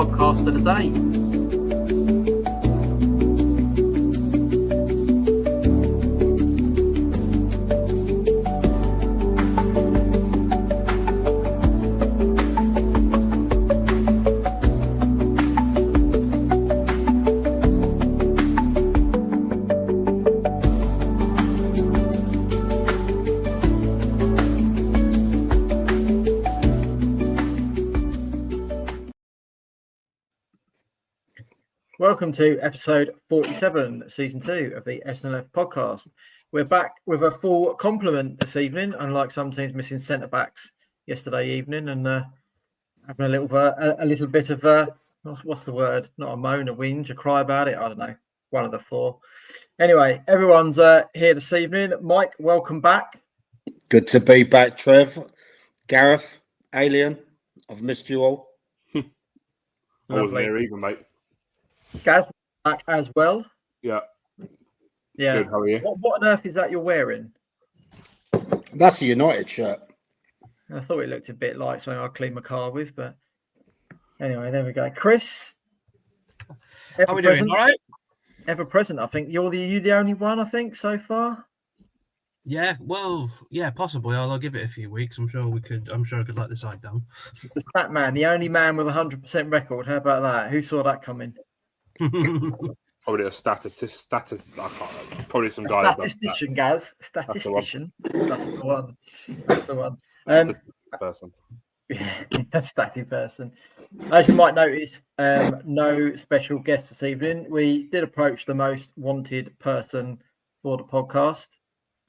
podcast of the day. Welcome to episode 47, season 2 of the SNLF podcast. We're back with a full complement this evening, unlike some teams missing centre backs yesterday evening, and having a little bit of what's the word? Not a moan, a whinge, a cry about it. I don't know. One of the four. Anyway, everyone's here this evening. Mike, welcome back. Good to be back, Trev. Gareth, Alien, I've missed you all. I wasn't here either, mate. Gaz back as well. Yeah. Yeah. Good, how are you? What on earth is that you're wearing? That's a United shirt. I thought it looked a bit like something I'd clean my car with, but anyway, there we go. Chris, how are we doing? All right. Ever present, I think you're the only one. I think so far. Yeah, well, yeah, possibly. I'll give it a few weeks. I'm sure I could let the side down. The stat man, the only man with a 100% record. How about that? Who saw that coming? Probably a statistician. Probably some guy. Statistician, Gaz. Statistician. That's the one. That's the one. Person. Yeah, a static person. As you might notice, no special guest this evening. We did approach the most wanted person for the podcast,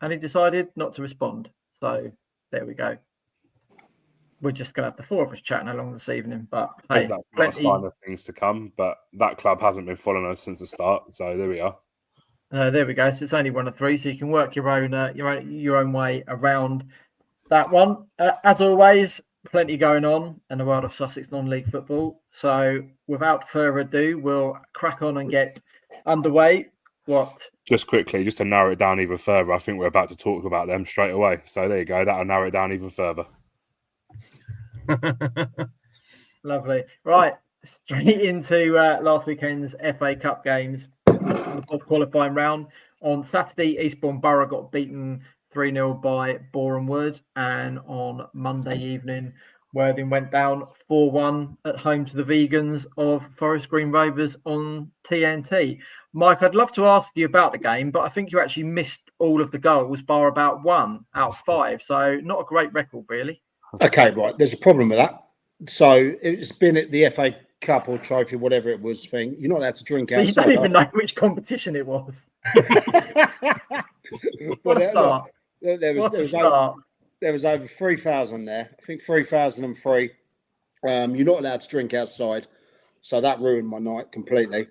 and he decided not to respond. So there we go. We're just going to have the four of us chatting along this evening. But hey, that's not a sign of things to come. But that club hasn't been following us since the start. So there we are. There we go. So it's only one of three, so you can work your own way around that one. As always, plenty going on in the world of Sussex non-league football. So without further ado, we'll crack on and get underway. Just quickly, just to narrow it down even further, I think we're about to talk about them straight away. So there you go. That'll narrow it down even further. Lovely. Right, straight into last weekend's FA Cup games. The fourth qualifying round. On Saturday, Eastbourne Borough got beaten 3-0 by Boreham Wood, and on Monday evening, Worthing went down 4-1 at home to the Vegans of Forest Green Rovers on TNT. Mike, I'd love to ask you about the game, but I think you actually missed all of the goals, bar about 1 out of 5. So not a great record, really. Okay, right. There's a problem with that. So it's been at the FA Cup or trophy, whatever it was thing. You're not allowed to drink outside. So you don't even know which competition it was. What a start. There was over 3,000 there. I think 3,003. You're not allowed to drink outside. So that ruined my night completely.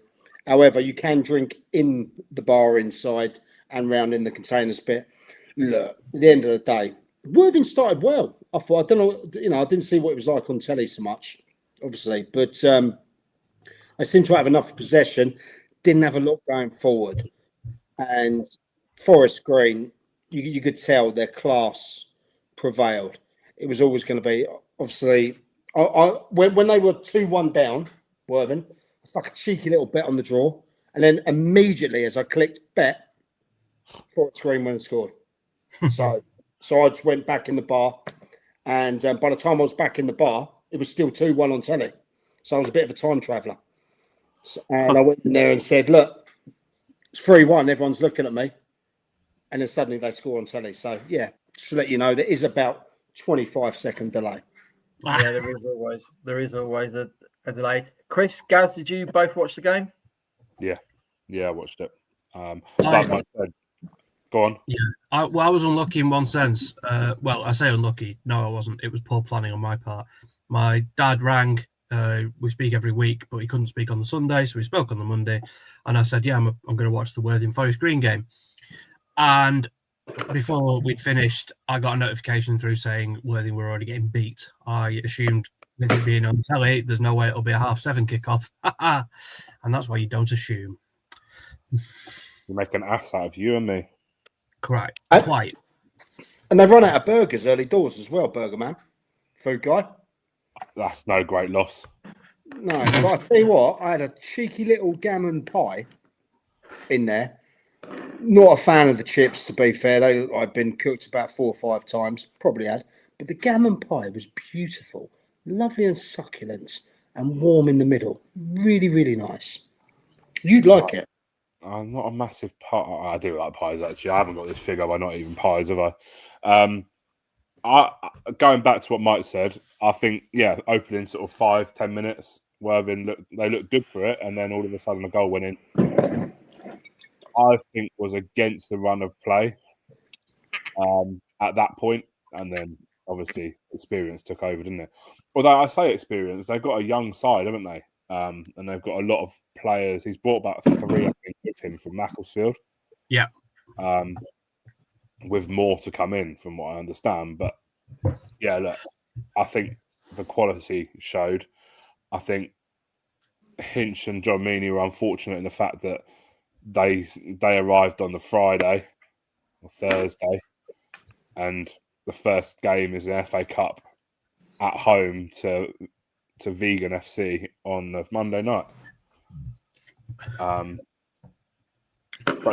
However, you can drink in the bar inside and round in the containers bit. Look, at the end of the day, Worthing started well. I thought, I don't know, I didn't see what it was like on telly so much, obviously, but I seemed to have enough possession, didn't have a lot going forward. And Forest Green, you could tell their class prevailed. It was always going to be, obviously, when they were 2-1 down, Worthing, it's like a cheeky little bet on the draw. And then immediately as I clicked bet, Forest Green went and scored. So I just went back in the bar, and by the time I was back in the bar, it was still 2-1 on telly. So I was a bit of a time traveller. And I went in there and said, look, it's 3-1, everyone's looking at me. And then suddenly they score on telly. So, yeah, just to let you know, there is about 25-second delay. Yeah, there is always a delay. Chris, Gaz, did you both watch the game? Yeah, I watched it. Like Mike said, go on. Yeah, I was unlucky in one sense. Well, I say unlucky. No, I wasn't. It was poor planning on my part. My dad rang. We speak every week, but he couldn't speak on the Sunday, so we spoke on the Monday. And I said, yeah, I'm going to watch the Worthing Forest Green game. And before we'd finished, I got a notification through saying Worthing were already getting beat. I assumed with it being on telly, there's no way it'll be a 7:30 kickoff. And that's why you don't assume. You make an ass out of you and me. Correct. Quite. And they've run out of burgers early doors as well, Burger Man. Food guy. That's no great loss. No, but I tell you what, I had a cheeky little gammon pie in there. Not a fan of the chips, to be fair. I've been cooked about 4 or 5 times, probably had. But the gammon pie was beautiful, lovely and succulent, and warm in the middle. Really, really nice. You'd like it. I'm not a massive pie. I do like pies, actually. I haven't got this figure by not even pies, have I? Going back to what Mike said, I think, opening sort of 5-10 minutes, Worthing they looked good for it, and then all of a sudden a goal went in. I think was against the run of play at that point, and then obviously experience took over, didn't it? Although I say experience, they've got a young side, haven't they? And they've got a lot of players. He's brought about 3, I think, with him from Macclesfield. Yeah. With more to come in, from what I understand. But yeah, look, I think the quality showed. I think Hinch and John Meany were unfortunate in the fact that they arrived on the Friday or Thursday, and the first game is an FA Cup at home to Vegan FC on the Monday night. But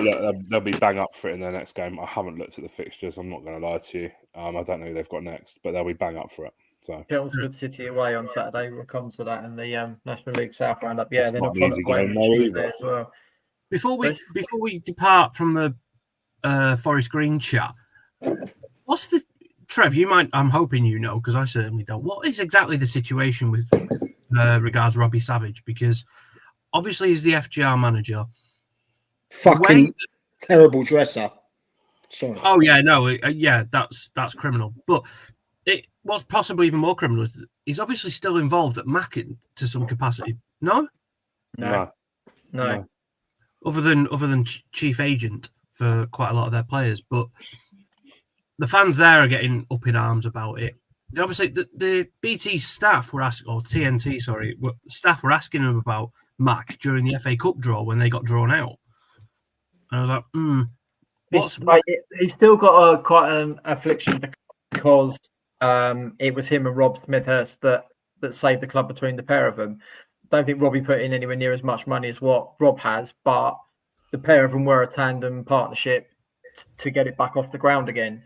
look, they'll be bang up for it in their next game. I haven't looked at the fixtures. I'm not going to lie to you. I don't know who they've got next, but they'll be bang up for it. So Chelmsford City away on Saturday. We'll come to that in the National League South roundup. Yeah, they're not not an easy game though, Tuesday either. as well. Before we depart from the Forest Green chat, what's the Trev? You might. I'm hoping you know, because I certainly don't. What is exactly the situation with regards Robbie Savage? Because obviously he's the FGR manager. Fucking terrible dresser. Sorry. Oh yeah, no, yeah, that's criminal. But what's possibly even more criminal is he's obviously still involved at Mackin to some capacity. No. Other than chief agent for quite a lot of their players, but the fans there are getting up in arms about it. Obviously, the BT staff were asking, or TNT, sorry, staff were asking him about Mac during the FA Cup draw when they got drawn out. And I was like, he's still got quite an affliction because it was him and Rob Smithhurst that saved the club between the pair of them. Don't think Robbie put in anywhere near as much money as what Rob has, but the pair of them were a tandem partnership to get it back off the ground again.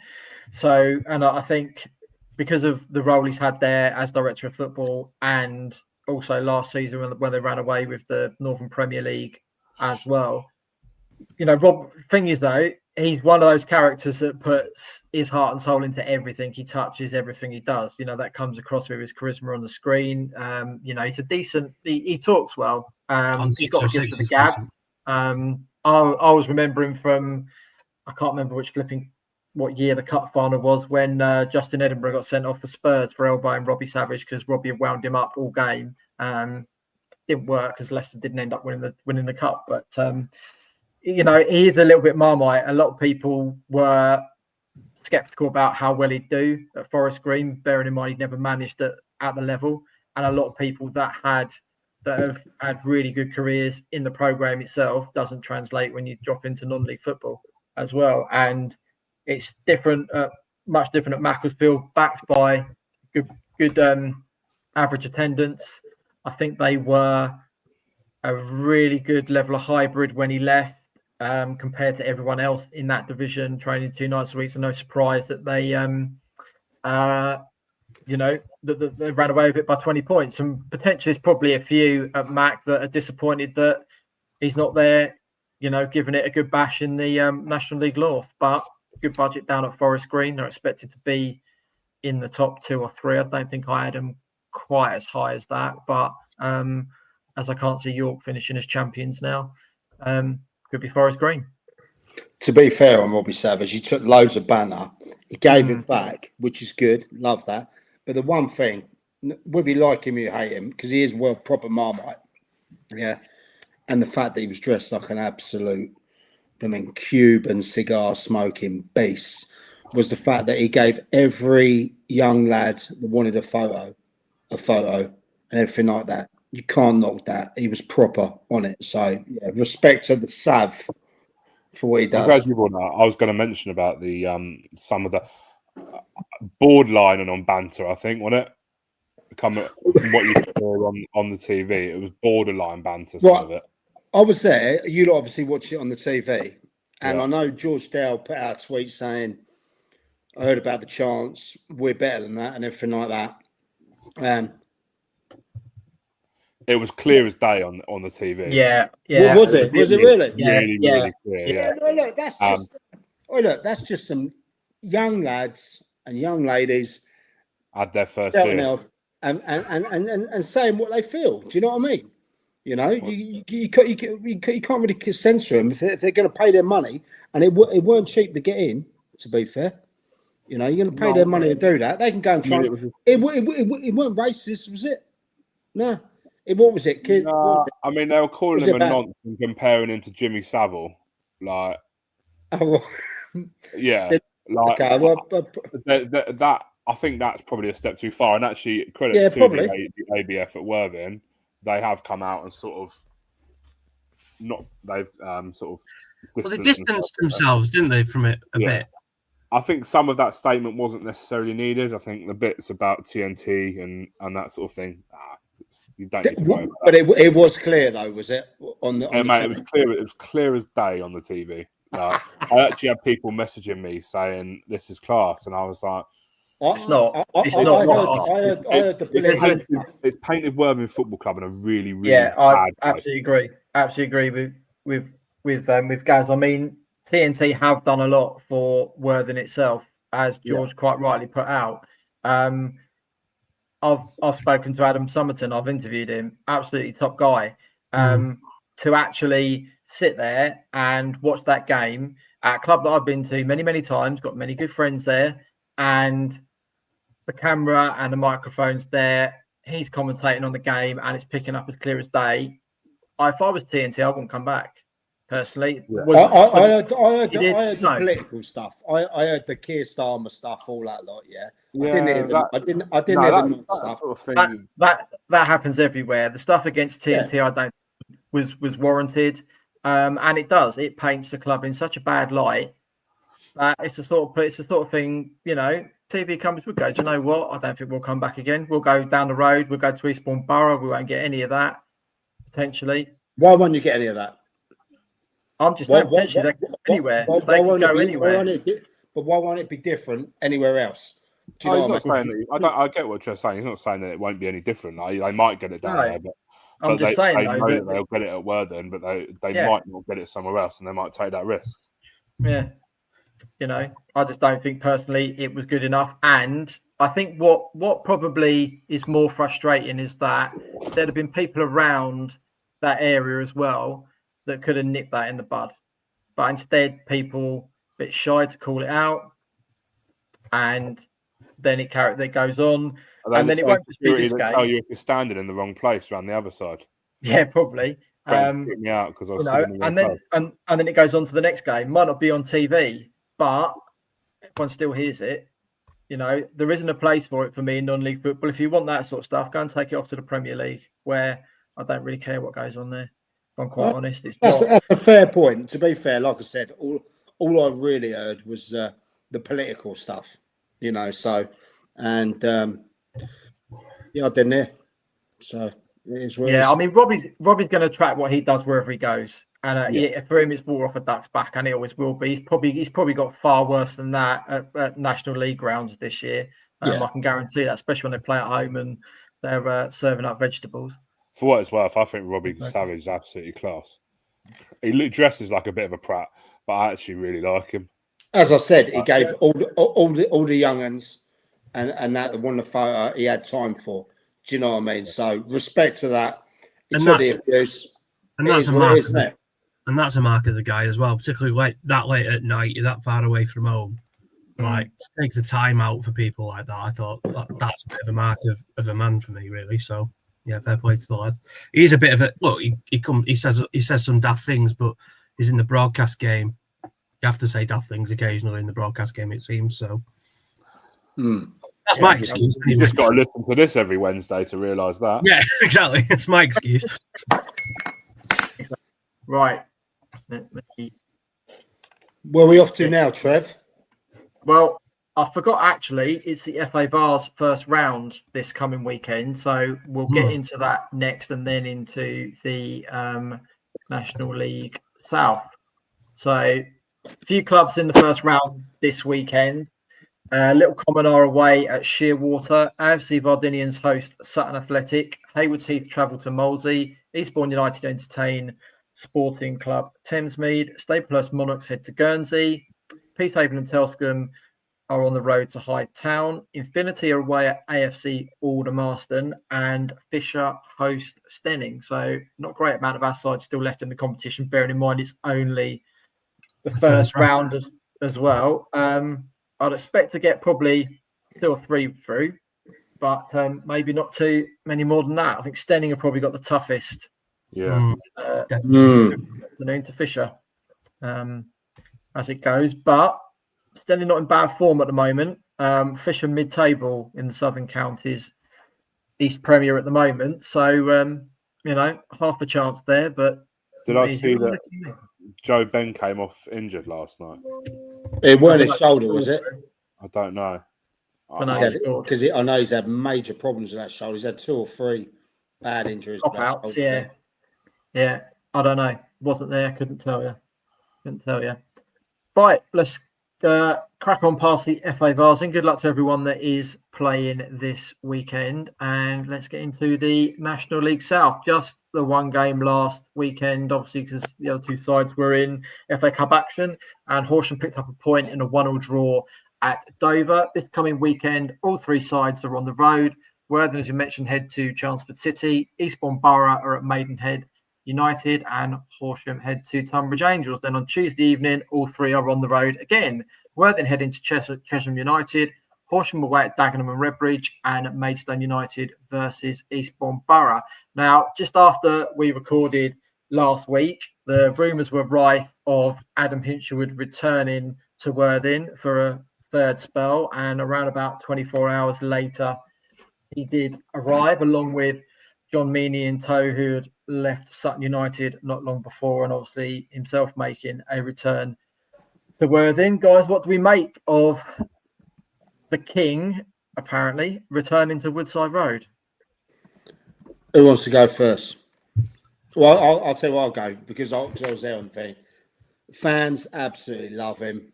So, and I think because of the role he's had there as director of football, and also last season when they ran away with the Northern Premier League as well, you know, Rob, thing is though, he's one of those characters that puts his heart and soul into everything he touches, everything he does. You know, that comes across with his charisma on the screen. You know, he's a decent, he talks well. He's got a gift of the gab. I was remembering from, I can't remember what year the cup final was, when Justin Edinburgh got sent off for Spurs for elbowing Robbie Savage because Robbie had wound him up all game. Didn't work because Leicester didn't end up winning the cup, but you know, he is a little bit Marmite. A lot of people were sceptical about how well he'd do at Forest Green, bearing in mind he'd never managed at the level, and a lot of people that have had really good careers in the program itself doesn't translate when you drop into non-league football as well. And it's different, much different at Macclesfield, backed by good average attendance. I think they were a really good level of hybrid when he left. Compared to everyone else in that division, training 2 nights a week. So no surprise that they, you know, that they ran away with it by 20 points. And potentially there's probably a few at Mac that are disappointed that he's not there, you know, giving it a good bash in the National League North. But good budget down at Forest Green. They're expected to be in the top 2 or 3. I don't think I had them quite as high as that. But as I can't see York finishing as champions now, could be Forest Green. To be fair on Robbie Savage, he took loads of banter. He gave it back, which is good. Love that. But the one thing, whether you like him or you hate him, because he is well proper Marmite, yeah, and the fact that he was dressed like an absolute, Cuban cigar smoking beast, was the fact that he gave every young lad that wanted a photo, and everything like that. You can't knock that. He was proper on it. So, yeah, respect to the Sav for what he does. I'm glad you brought that. I was going to mention about the some of the borderline and on banter, I think, wasn't it? coming from what you saw on the TV, it was borderline banter. Some of it. I was there. You lot obviously watched it on the TV, and Yeah. I know George Dale put out a tweet saying, "I heard about the chants. We're better than that, and everything like that." It was clear as day on the TV. Yeah. Was it? Was it really? Really clear. Yeah. No, look, that's just. That's just some young lads and young ladies Had their first shouting beer. out and saying what they feel. Do you know what I mean? You know, you can't really censor them if they're going to pay their money, and it weren't cheap to get in. To be fair, you know, you're going to pay their money and do that. They can go and try. It weren't racist, was it? No. What was it? No, I mean, they were calling him a nonce and comparing him to Jimmy Savile. Like, yeah, like that. I think that's probably a step too far. And actually, credit to the ABF at Worthing, they have come out and sort of they distanced themselves, didn't they, from it a bit? I think some of that statement wasn't necessarily needed. I think the bits about TNT and that sort of thing. You don't need to worry about but it was clear though, was it? Mate, it was clear. It was clear as day on the TV. Like, I actually had people messaging me saying this is class, and I was like, "It's not. It's not." I heard the it's painted Worthing Football Club in a really I absolutely agree. Absolutely agree with Gaz. I mean, TNT have done a lot for Worthing itself, as George quite rightly put out. I've spoken to Adam Somerton. I've interviewed him. Absolutely top guy. To actually sit there and watch that game at a club that I've been to many times, got many good friends there, and the camera and the microphone's there. He's commentating on the game, and it's picking up as clear as day. If I was TNT, I wouldn't come back. Personally, I heard the political stuff. I heard the Keir Starmer stuff, all that lot. Yeah, I didn't hear them. I didn't hear the stuff. Sort of that happens everywhere. The stuff against TNT, I don't was warranted, and it does. It paints the club in such a bad light that it's the sort of thing. You know, TV companies would go, do you know what? I don't think we'll come back again. We'll go down the road. We'll go to Eastbourne Borough. We won't get any of that potentially. Why won't you get any of that? I'm just saying, potentially they could go anywhere. They could go anywhere. But why won't it be different anywhere else? Do you know what I'm saying? I get what you're saying. He's not saying that it won't be any different. They might get it down there, but I'm just saying they know that they'll get it at Worthing, but they might not get it somewhere else, and they might take that risk. Yeah, you know, I just don't think personally it was good enough. And I think what probably is more frustrating is that there'd have been people around that area as well that could have nipped that in the bud, but instead people a bit shy to call it out, and then it goes on, and then it won't just be this game. Tell you if you're standing in the wrong place around the other side. Yeah, probably. Kicked me out because I was in the wrong place. And then it goes on to the next game. Might not be on TV, but everyone still hears it. You know, there isn't a place for it for me in non-league football. If you want that sort of stuff, go and take it off to the Premier League, where I don't really care what goes on there. If I'm quite honest, that's a fair point. To be fair, like I said, all I really heard was the political stuff. You know, so and I didn't hear. So it is what it is. I mean, Robbie's going to track what he does wherever he goes, and for him, it's water off a duck's back, and it always will be. He's probably got far worse than that at National League grounds this year. I can guarantee that, especially when they play at home and they're serving up vegetables. For what it's worth, I think Robbie Savage is absolutely class. He dresses like a bit of a prat, but I actually really like him. As I said, he gave all the young uns and that one the photo he had time for. Do you know what I mean? So respect to that. And that's a mark of the guy as well, particularly that late at night, you're that far away from home. Like, to take the time out for people like that, I thought that's a bit of a mark of a man for me, really. So yeah, fair play to the lad. He's a bit of a look. He says some daft things, but he's in the broadcast game. You have to say daft things occasionally in the broadcast game, it seems. So that's my excuse. You just got to listen to this every Wednesday to realise that. Yeah, exactly. It's my excuse. Right. Where are we off to now, Trev? Well, I forgot actually, it's the FA Vars first round this coming weekend. So we'll get into that next and then into the National League South. So a few clubs in the first round this weekend. Little Common are away at Shearwater. AFC Vardinians host Sutton Athletic. Haywards Heath travel to Molesey. Eastbourne United entertain Sporting Club Thamesmead. Staplehurst Monarchs head to Guernsey. Peacehaven and Telscombe are on the road to Hyde Town. Infinity are away at AFC Aldermaston, and Fisher host Stenning. So not a great amount of our side still left in the competition, bearing in mind it's only the first round as well. I'd expect to get probably 2 or 3 through, but maybe not too many more than that. I think Stenning have probably got the toughest afternoon to Fisher as it goes. But Stenning not in bad form at the moment. Fisher mid-table in the Southern Counties East Premier at the moment. So, half a chance there. But did I see that Joe Ben came off injured last night? It weren't his shoulder, was it? I don't know. Because I know he's had major problems with that shoulder. He's had 2 or 3 bad injuries. Pop-outs, yeah. I don't know. Wasn't there. Couldn't tell you. Right, let's crack on past the FA Vars. Good luck to everyone that is playing this weekend. And let's get into the National League South. Just the one game last weekend, obviously, because the other 2 sides were in FA Cup action. And Horsham picked up a point in a 1-1 draw at Dover. This coming weekend, all 3 sides are on the road. Worthing, as you mentioned, head to Chelmsford City. Eastbourne Borough are at Maidenhead United, and Horsham head to Tunbridge Angels. Then on Tuesday evening, all 3 are on the road again. Worthing heading to Chesham United, Horsham away at Dagenham and Redbridge, and Maidstone United versus Eastbourne Borough. Now, just after we recorded last week, the rumours were rife of Adam Hinshelwood returning to Worthing for a 3rd spell, and around about 24 hours later, he did arrive along with John Meaney in tow, who had left Sutton United not long before, and obviously himself making a return to Worthing. Guys, what do we make of the King, apparently, returning to Woodside Road? Who wants to go first? Well, I'll tell you what, I'll go, because I was there on the thing. Fans absolutely love him.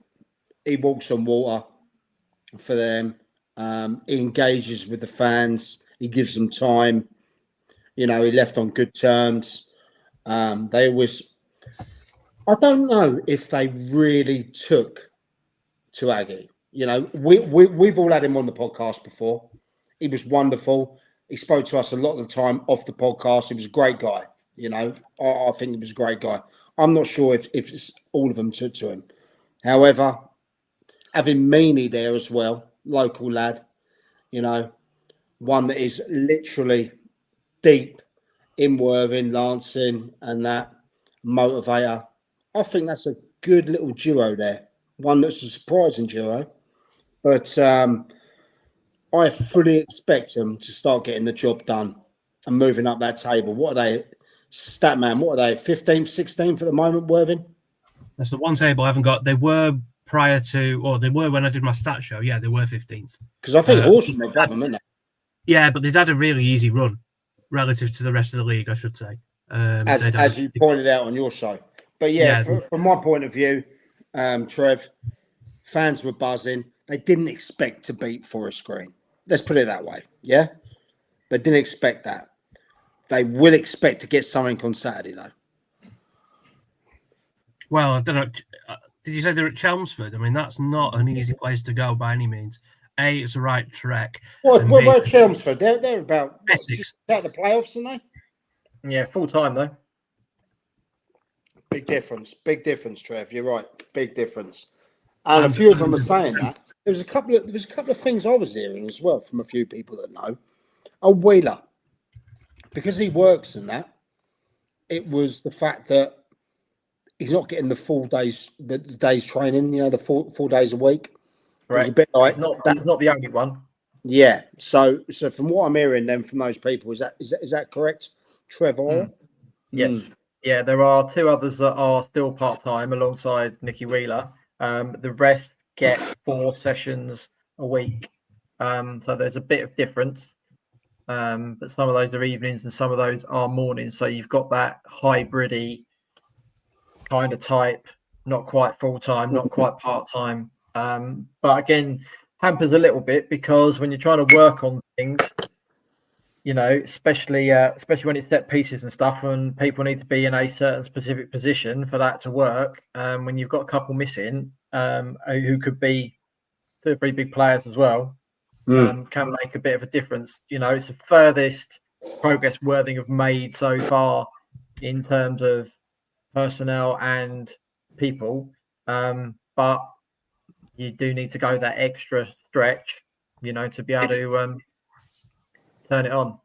He walks on water for them. He engages with the fans. He gives them time. He left on good terms. They always... I don't know if they really took to Aggie. We've all had him on the podcast before. He was wonderful. He spoke to us a lot of the time off the podcast. He was a great guy. I think he was a great guy. I'm not sure if it's all of them took to him. However, having Meaney there as well, local lad, one that is literally deep in Worthing, Lancing, and that motivator. I think that's a good little duo there. One that's a surprising duo. But I fully expect them to start getting the job done and moving up that table. What are they? Statman, what are they? 15th, 16th at the moment, Worthing? That's the one table I haven't got. They were prior to, or they were when I did my stat show. Yeah, they were 15th. Because I think Horsham are above them, isn't they? Yeah, but they'd had a really easy run relative to the rest of the league, I should say. As you pointed out on your show. But from my point of view, Trev, fans were buzzing. They didn't expect to beat Forest Green. Let's put it that way. Yeah? They didn't expect that. They will expect to get something on Saturday, though. Well, I don't know. Did you say they're at Chelmsford? I mean, that's not an easy place to go by any means. A, it's a right trek. Well, where Chelmsford? They're about Essex. Out of the playoffs, aren't they? Yeah, full time though. Big difference, Trev. You're right, big difference. And a few of them are saying that. There was a couple of things I was hearing as well from a few people that know. Wheeler, because he works in that. It was the fact that he's not getting the full days, the days training. The 4 days a week. Right. It's a bit like that's not the only one. Yeah. So from what I'm hearing, then from those people, is that correct, Trevor? Yes. Yeah, there are 2 others that are still part time alongside Nicky Wheeler. The rest get 4 sessions a week. So there's a bit of difference. But some of those are evenings and some of those are mornings. So you've got that hybrid-y kind of type, not quite full-time, not quite part-time. But again, hampers a little bit because when you're trying to work on things, you know, especially when it's set pieces and stuff, and people need to be in a certain specific position for that to work. When you've got a couple missing, who could be 2 or 3 big players as well, can make a bit of a difference. You know, it's the furthest progress Worthing have made so far in terms of personnel and people. But you do need to go that extra stretch, you know, to be able to turn it on.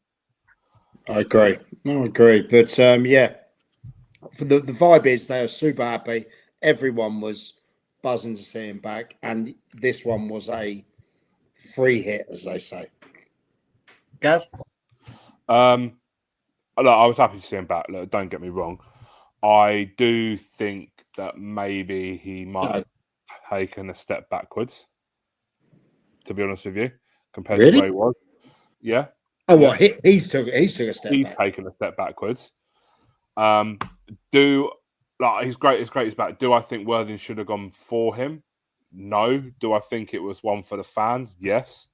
I agree. But yeah, for the vibe is they are super happy. Everyone was buzzing to see him back, and this one was a free hit, as they say. Gaz? Look, I was happy to see him back. Look, don't get me wrong. I do think that maybe he might have taken a step backwards, to be honest with you, compared to where he was. Yeah. Oh, what? He's took a step He's back. taken a step backwards. He's great. It's great he's back. Do I think Worthing should have gone for him? No. Do I think it was one for the fans? Yes.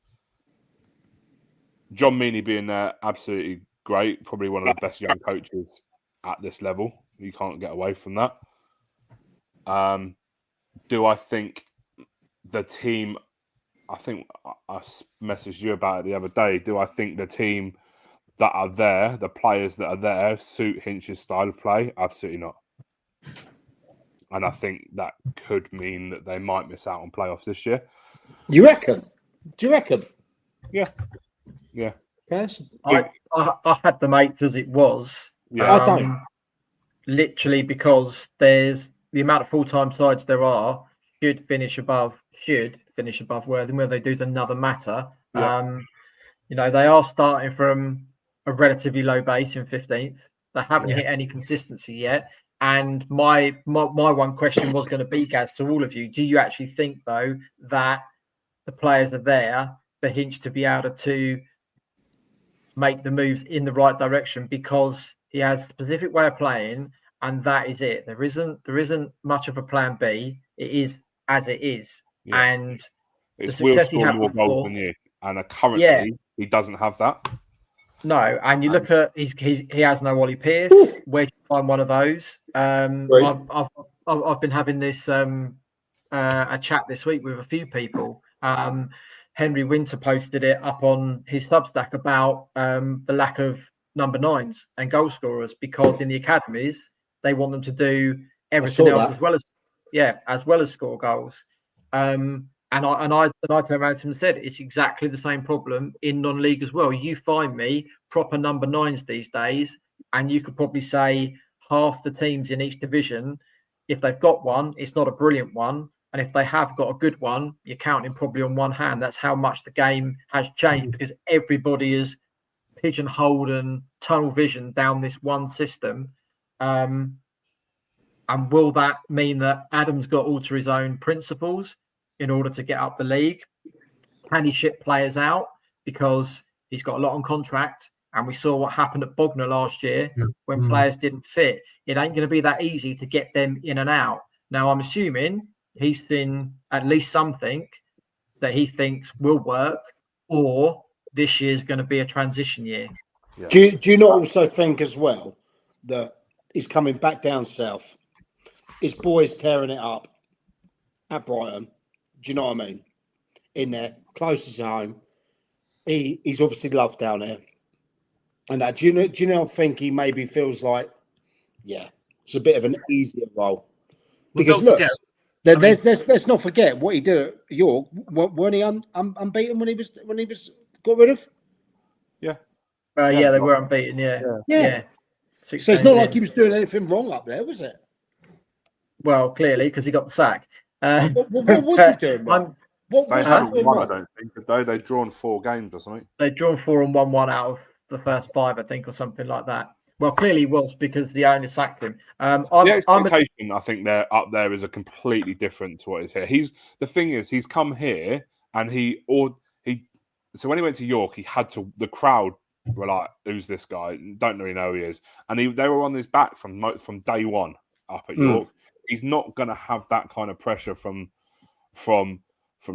John Meaney being there, absolutely great. Probably one of the best young coaches at this level. You can't get away from that. Do I think the team... I think I messaged you about it the other day. Do I think the team that are there, the players that are there, suit Hinch's style of play? Absolutely not. And I think that could mean that they might miss out on playoffs this year. You reckon? Do you reckon? Yeah. Yes. I had the mates as it was. Yeah. I don't. Literally because there's the amount of full-time sides there are should finish above Worthing. Whether they do is another matter. Yeah. You know, they are starting from a relatively low base in 15th. They haven't hit any consistency yet. And my one question was going to be, Gaz, to all of you: do you actually think, though, that the players are there for Hinch to be able to make the moves in the right direction? Because he has a specific way of playing, and that is it. There isn't much of a plan B. It is as it is. Yeah. And it's the will success he score had more before, goals than you. And currently, he doesn't have that. No, and you look at he has no Ollie Pearce. Where do you find one of those? I've been having this a chat this week with a few people. Henry Winter posted it up on his Substack about the lack of number 9s and goal scorers, because in the academies they want them to do everything else as well as score goals. And I turned around to him and said, it's exactly the same problem in non-league as well. You find me proper number 9s these days, and you could probably say half the teams in each division, if they've got one, it's not a brilliant one. And if they have got a good one, you're counting probably on one hand. That's how much the game has changed, because everybody is pigeonholed and tunnel vision down this one system. And will that mean that Adam's got to alter his own principles in order to get up the league? Can he ship players out because he's got a lot on contract? And we saw what happened at Bognor last year when players didn't fit. It ain't going to be that easy to get them in and out. Now, I'm assuming he's seen at least something that he thinks will work, or this year's going to be a transition year. Yeah. Do you not also think as well that he's coming back down south? His boys tearing it up at Brighton. Do you know what I mean? In there, closest to home. He's obviously loved down there. And do you not think he maybe feels like, it's a bit of an easier role? Because look, let's not forget what he did at York. Weren't he unbeaten when he was got rid of? Yeah. They were unbeaten. Yeah. So it's not like he was doing anything wrong up there, was it? Well, clearly, because he got the sack. What was he doing wrong? They haven't won, I don't think. They've drawn 4 games or something. They've drawn 4 and won 1 out of the first 5, I think, or something like that. Well, clearly he was because the owner sacked him. The expectation, I think, they're up there is a completely different to what is here. The thing is, he's come here and so when he went to York, he had to. The crowd were like, "Who's this guy? Don't really know who he is." And they were on his back from day one up at York. He's not going to have that kind of pressure from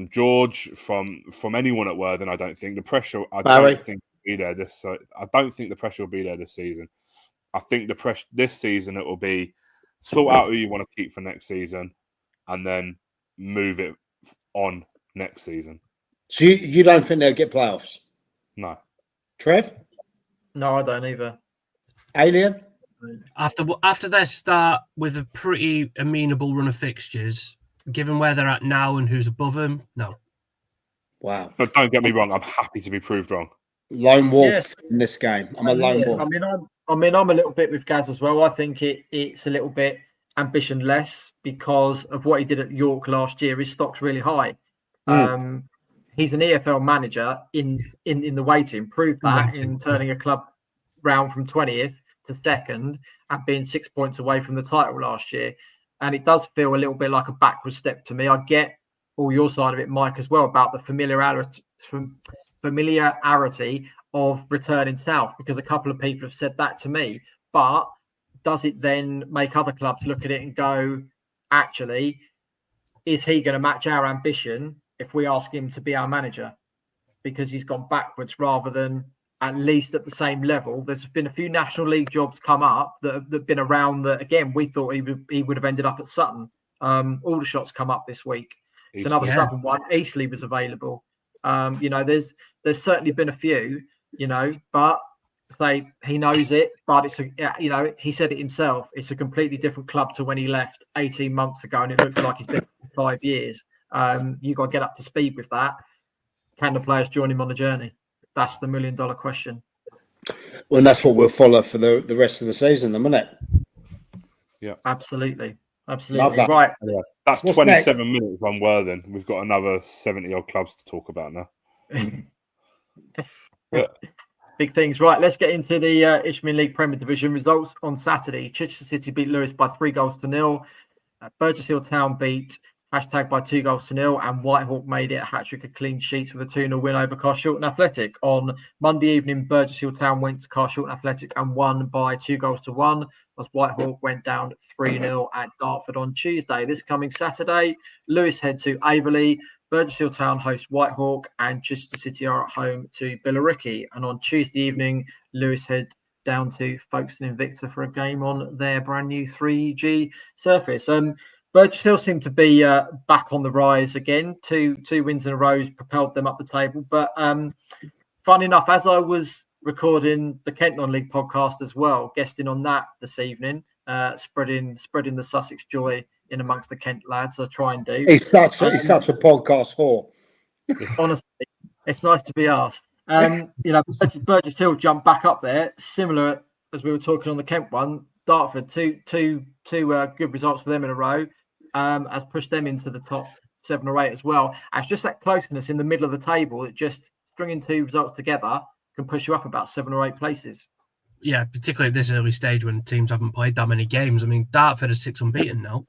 George, from anyone at Worthing. I don't think the pressure. I don't think will be there I don't think the pressure will be there this season. I think the pressure this season it will be sort out who you want to keep for next season, and then move it on next season. So you don't think they'll get playoffs? No. Trev? No, I don't either. Alien? After their start with a pretty amenable run of fixtures, given where they're at now and who's above them, no. Wow. But don't get me wrong, I'm happy to be proved wrong. Lone wolf in this game. I'm a lone wolf. I'm a little bit with Gaz as well. I think it's a little bit ambition-less because of what he did at York last year. His stock's really high. He's an EFL manager in the waiting. Proved that in turning a club round from 20th to 2nd and being 6 points away from the title last year. And it does feel a little bit like a backward step to me. I get all your side of it, Mike, as well, about the familiarity of returning south, because a couple of people have said that to me. But does it then make other clubs look at it and go, actually, is he going to match our ambition if we ask him to be our manager? Because he's gone backwards rather than at least at the same level. There's been a few National League jobs come up that have been around that, again, we thought he would have ended up at Sutton. All the shots come up this week. It's another Southern one. Eastleigh was available. There's certainly been a few, but say he knows it, but it's he said it himself. It's a completely different club to when he left 18 months ago, and it looks like he's been 5 years. You got to get up to speed with that. Can the players join him on the journey? That's the $1 million question. Well, and that's what we'll follow for the rest of the season, isn't it? Yeah, absolutely. Love that. Right. Yeah. That's what's 27 next? Minutes on Worthing. We've got another 70 odd clubs to talk about now. Big things. Right, let's get into the Isthmian League Premier Division results on Saturday. Chichester City beat Lewes by 3-0. Burgess Hill Town beat # by 2-0, and Whitehawk made it a hat-trick of clean sheets with a 2-0 win over Carshalton Athletic. On Monday evening, Burgess Hill Town went to Carshalton Athletic and won by 2-1, as Whitehawk went down 3-0 at Dartford on Tuesday. This coming Saturday, Lewes head to Averley, Burgess Hill Town host Whitehawk, and Chichester City are at home to Billericay. And on Tuesday evening, Lewes head down to Folkestone Invicta for a game on their brand new 3G surface. Burgess Hill seemed to be back on the rise again. Two wins in a row propelled them up the table. But fun enough, as I was recording the Kent Non-League podcast as well, guesting on that this evening, spreading the Sussex joy in amongst the Kent lads. I try and do. He's such a podcast whore. Honestly, it's nice to be asked. Burgess Hill jumped back up there, similar as we were talking on the Kent one. Dartford, two good results for them in a row, has pushed them into the top 7 or 8 as well. And it's just that closeness in the middle of the table that just stringing 2 results together can push you up about 7 or 8 places. Yeah, particularly at this early stage when teams haven't played that many games. I mean, Dartford is 6 unbeaten now,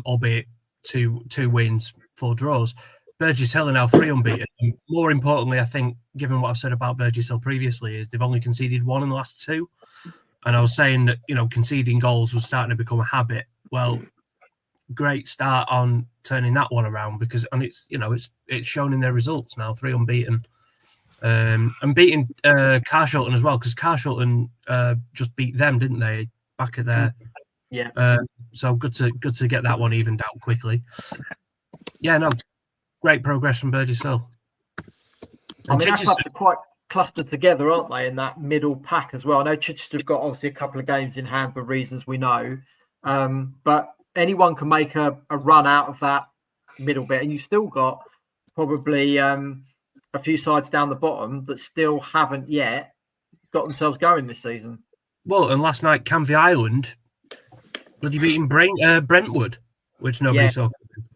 albeit two wins, 4 draws. Burgess Hill are now 3 unbeaten. And more importantly, I think, given what I've said about Burgess Hill previously, is they've only conceded 1 in the last 2. And I was saying that, conceding goals was starting to become a habit. Well, great start on turning that one around because it's shown in their results now, 3 unbeaten. And beating Carshalton as well, because Carshalton just beat them, didn't they? Back at their so good to get that one evened out quickly. Yeah, no, great progress from Burgess Hill. I mean, our clubs are quite clustered together, aren't they, in that middle pack as well? I know Chichester have got obviously a couple of games in hand for reasons we know, but anyone can make a run out of that middle bit, and you've still got probably a few sides down the bottom that still haven't yet got themselves going this season. Well, and last night, Canvey Island bloody beating Brentwood, which nobody saw.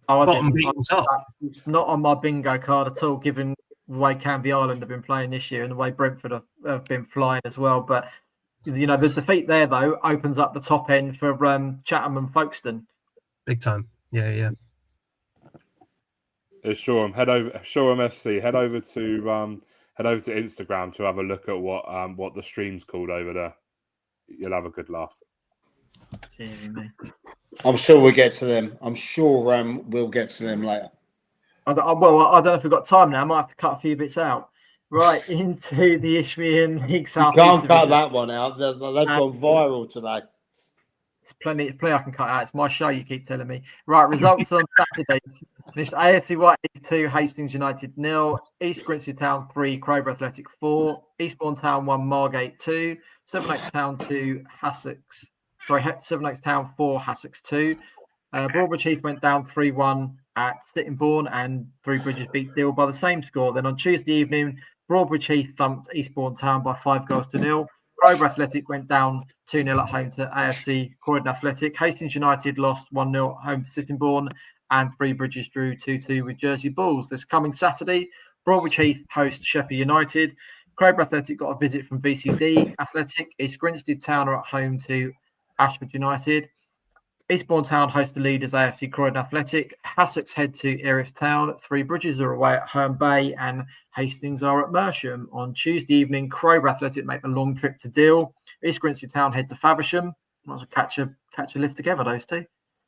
Bottom beating top. It's not on my bingo card at all, given the way Canvey Island have been playing this year and the way Brentford have been flying as well. But You know, the defeat there though opens up the top end for Chatham and Folkestone. Big time. Yeah. It's Shoreham. Head over Shoreham FC. Head over to Instagram to have a look at what the stream's called over there. You'll have a good laugh. I'm sure we'll get to them. I'm sure we'll get to them later. I don't know if we've got time now. I might have to cut a few bits out. Right, into the Isthmian League South. You can't cut that one out. They've gone viral today. It's plenty I can cut out. It's my show, you keep telling me. Right, results on Saturday. Finished AFC White 2, Hastings United 0, East Grinstead Town 3, Crowborough Athletic 4, Eastbourne Town 1, Margate 2, Seven Oaks Town 2, Seven Oaks Town 4, Hassocks 2. Broadbridge Heath went down 3-1 at Sittingbourne, and Three Bridges beat Deal by the same score. Then on Tuesday evening, Broadbridge Heath thumped Eastbourne Town by 5-0. Crowborough Athletic went down 2-0 at home to AFC Croydon Athletic. Hastings United lost 1-0 at home to Sittingbourne, and Three Bridges drew 2-2 with Jersey Bulls. This coming Saturday, Broadbridge Heath host Sheppey United. Crowborough Athletic got a visit from VCD Athletic. East Grinstead Town are at home to Ashford United. Eastbourne Town host the leaders AFC Croydon Athletic. Hassocks head to Erith Town. Three Bridges are away at Herne Bay, and Hastings are at Mersham. On Tuesday evening, Crowborough Athletic make the long trip to Deal. East Grinstead Town head to Faversham. Might as well catch a lift together, those two.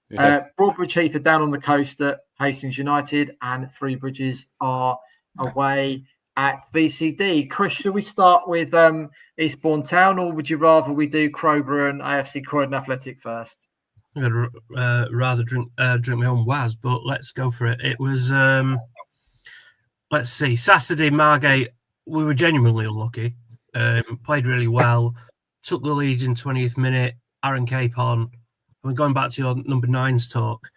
Yeah. Broadbridge Heath are down on the coast at Hastings United, and Three Bridges are away at VCD. Chris, should we start with Eastbourne Town, or would you rather we do Crowborough and AFC Croydon Athletic first? I'd rather drink my own Waz, but let's go for it. It was, let's see, Saturday, Margate, we were genuinely unlucky. Played really well, took the lead in 20th minute, Aaron Capon. I mean, going back to your number 9's talk,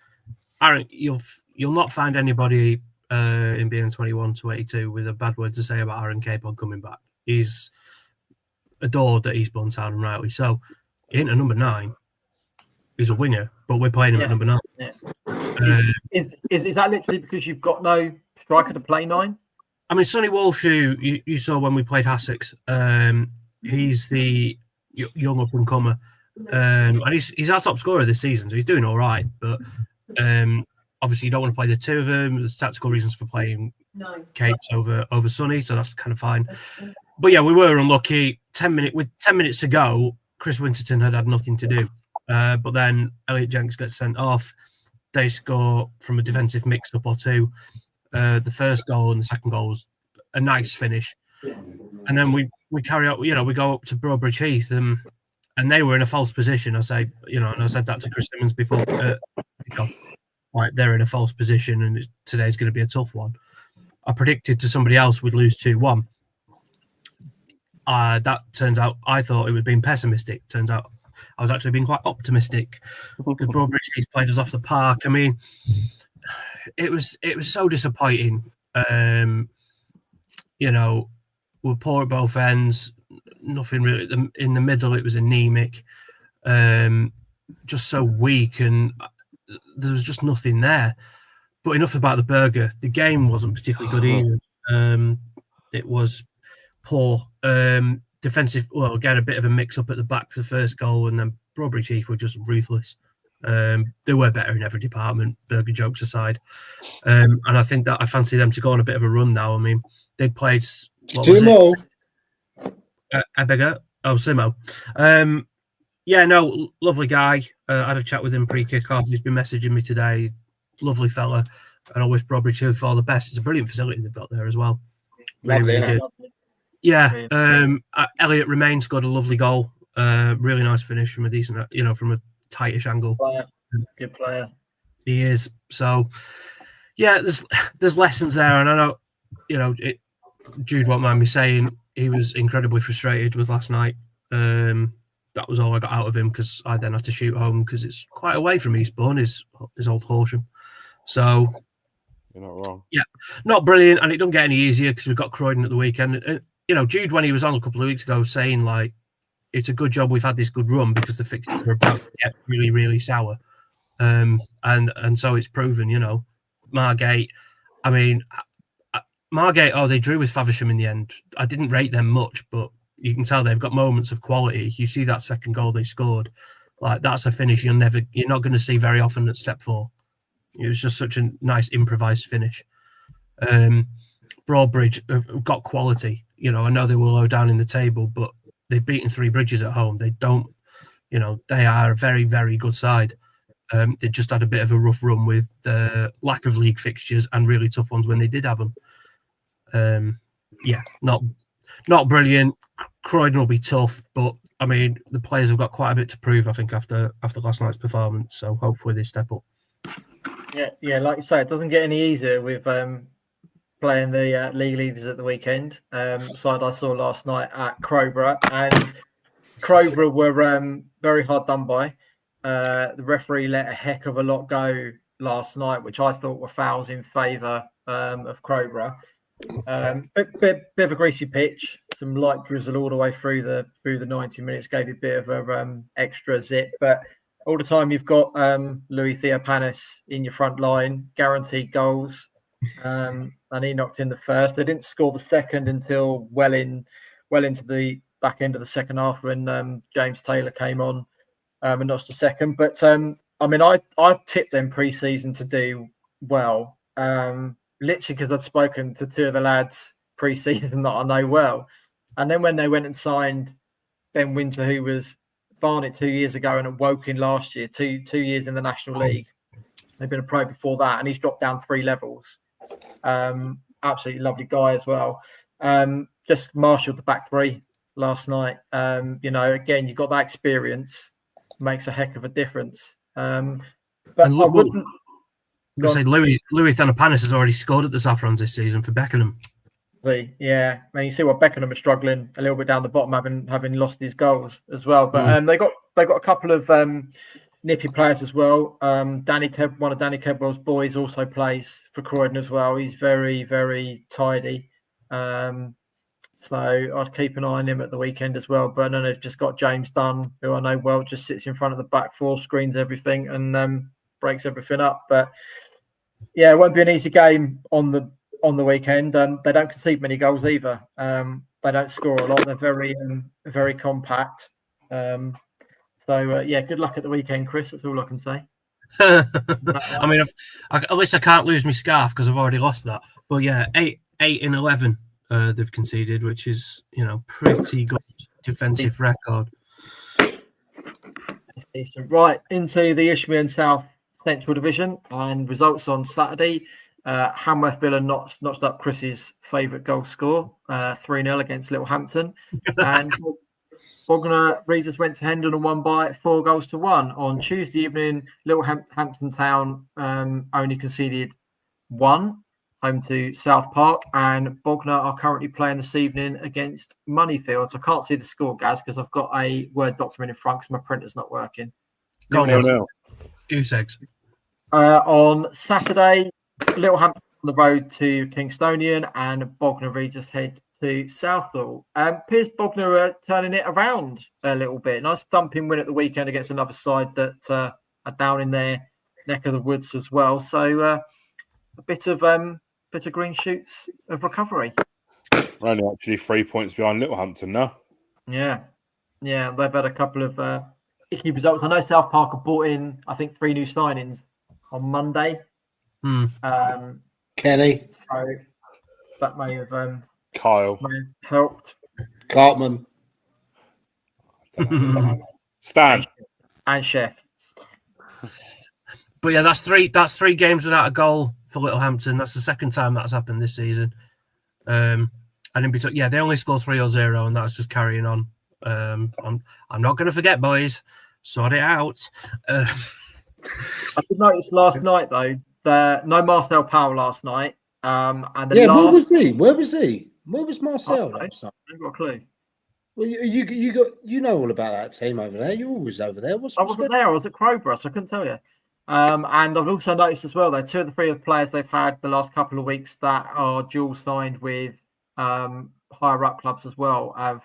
Aaron, you'll not find anybody in BN21 to 82 with a bad word to say about Aaron Capon coming back. He's adored at Eastbourne Town, and rightly so. He ain't a number 9. He's a winger, but we're playing him at number 9. Yeah. Is that literally because you've got no striker to play 9? I mean, Sonny Walsh, who you saw when we played Hassocks, he's the young up-and-comer. And he's our top scorer this season, so he's doing all right. But obviously, you don't want to play the two of them. There's tactical reasons for playing Capes over Sonny, so that's kind of fine. But yeah, we were unlucky. 10 minutes to go, Chris Winterton had nothing to do. But then Elliot Jenks gets sent off. They score from a defensive mix-up or two. The first goal and the second goal was a nice finish. And then we carry out, we go up to Broadbridge Heath and they were in a false position. I said that to Chris Simmons before. Right, they're in a false position and today's going to be a tough one. I predicted to somebody else we'd lose 2-1. That turns out I thought it was being pessimistic. Turns out I was actually being quite optimistic because Broadbridge Heath played us off the park. I mean, it was so disappointing. We're poor at both ends. Nothing really in the middle. It was anemic, just so weak, and there was just nothing there. But enough about the burger. The game wasn't particularly good either. It was poor. Defensive, well, again, a bit of a mix-up at the back for the first goal, and then Broadbridge Heath were just ruthless. They were better in every department, burger jokes aside. And I think that I fancy them to go on a bit of a run now. I mean, they played... Simo. Simo. Lovely guy. I had a chat with him pre-kickoff. He's been messaging me today. Lovely fella. And I wish Broadbridge Heath all the best. It's a brilliant facility they've got there as well. Lovely, really good. Yeah, Elliot Remain scored a lovely goal. Really nice finish from a decent, from a tightish angle. Good player. He is. So, yeah, there's lessons there, and I know, Jude won't mind me saying he was incredibly frustrated with last night. That was all I got out of him because I then had to shoot home because it's quite away from Eastbourne, his old Horsham. So. You're not wrong. Yeah, not brilliant, and it doesn't get any easier because we've got Croydon at the weekend. Jude, when he was on a couple of weeks ago, saying like it's a good job we've had this good run because the fixtures are about to get really, really sour, and so it's proven. Margate. I mean, Margate. Oh, they drew with Faversham in the end. I didn't rate them much, but you can tell they've got moments of quality. You see that second goal they scored, like that's a finish you're not going to see very often at Step 4. It was just such a nice improvised finish. Broadbridge have got quality. You know, I know they were low down in the table, but they've beaten 3 Bridges at home. They don't, you know, they are a very, very good side. They just had a bit of a rough run with the lack of league fixtures and really tough ones when they did have them. Yeah, not brilliant. Croydon will be tough, but I mean, the players have got quite a bit to prove, I think, after last night's performance. So hopefully they step up. Yeah, like you say, it doesn't get any easier with playing the league leaders at the weekend. Side I saw last night at Crowborough, and Crowborough were very hard done by. The referee let a heck of a lot go last night, which I thought were fouls in favour of Crowborough. Bit of a greasy pitch, some light drizzle all the way through the 90 minutes, gave you a bit of a extra zip, but all the time you've got Louis Theopanis in your front line, guaranteed goals, and he knocked in the first. They didn't score the second until well into the back end of the second half when James Taylor came on and notched the second. But I mean, I tipped them pre-season to do well. Literally because I'd spoken to 2 of the lads pre-season that I know well. And then when they went and signed Ben Winter, who was Barnet 2 years ago and at Woking last year, 2 years in the National League. They've been a pro before that, and he's dropped down 3 levels. Absolutely lovely guy as well. Just marshalled the back 3 last night. You know, again, you've got that experience, makes a heck of a difference. But I wouldn't... say Louis Theopanis has already scored at the Saffrons this season for Beckenham. Yeah, I mean, you see what Beckenham are struggling a little bit down the bottom, having lost his goals as well. But they got a couple of nippy players as well. One of Danny Kedwell's boys also plays for Croydon as well. He's very, very tidy. So I'd keep an eye on him at the weekend as well. But then they've just got James Dunn, who I know well, just sits in front of the back 4, screens everything and breaks everything up. But yeah, it won't be an easy game on the weekend. They don't concede many goals either. They don't score a lot. They're very, very compact. So yeah, good luck at the weekend, Chris. That's all I can say. I mean, at least I can't lose my scarf because I've already lost that. But yeah, 8 in 11 they've conceded, which is, you know, pretty good defensive record. It's decent. Right, into the Isthmian South Central Division and results on Saturday. Hamworth Villa notched up Chris's favourite goal score, 3-0 against Littlehampton. And Bognor Regis went to Hendon and won by 4-1. On Tuesday evening, Littlehampton Town only conceded 1, home to South Park, and Bognor are currently playing this evening against Moneyfields. I can't see the score, Gaz, because I've got a Word document in front because my printer's not working. Goose eggs. On Saturday, Littlehampton on the road to Kingstonian and Bognor Regis head to Southall. Piers Bognor are turning it around a little bit. Nice thumping win at the weekend against another side that are down in their neck of the woods as well. So a bit of green shoots of recovery. We're only actually 3 points behind Littlehampton now. Yeah, they've had a couple of icky results. I know South Park have brought in, I think, 3 new signings on Monday. Kenny. So that may have helped. Cartman. Stan. And Chef. But yeah, that's three games without a goal for Littlehampton. That's the second time that's happened this season. And in between, yeah, they only scored 3 or 0, and that's just carrying on. I'm not going to forget, boys. Sort it out. I did notice last night though, no Marcel Powell last night. And where was he? Where was Marcel last night? I haven't got a clue. Well, you know all about that team over there. You're always over there. I wasn't there. I was at Crowborough, so I couldn't tell you. And I've also noticed as well, though, 2 of the 3 players they've had the last couple of weeks that are dual signed with higher up clubs as well have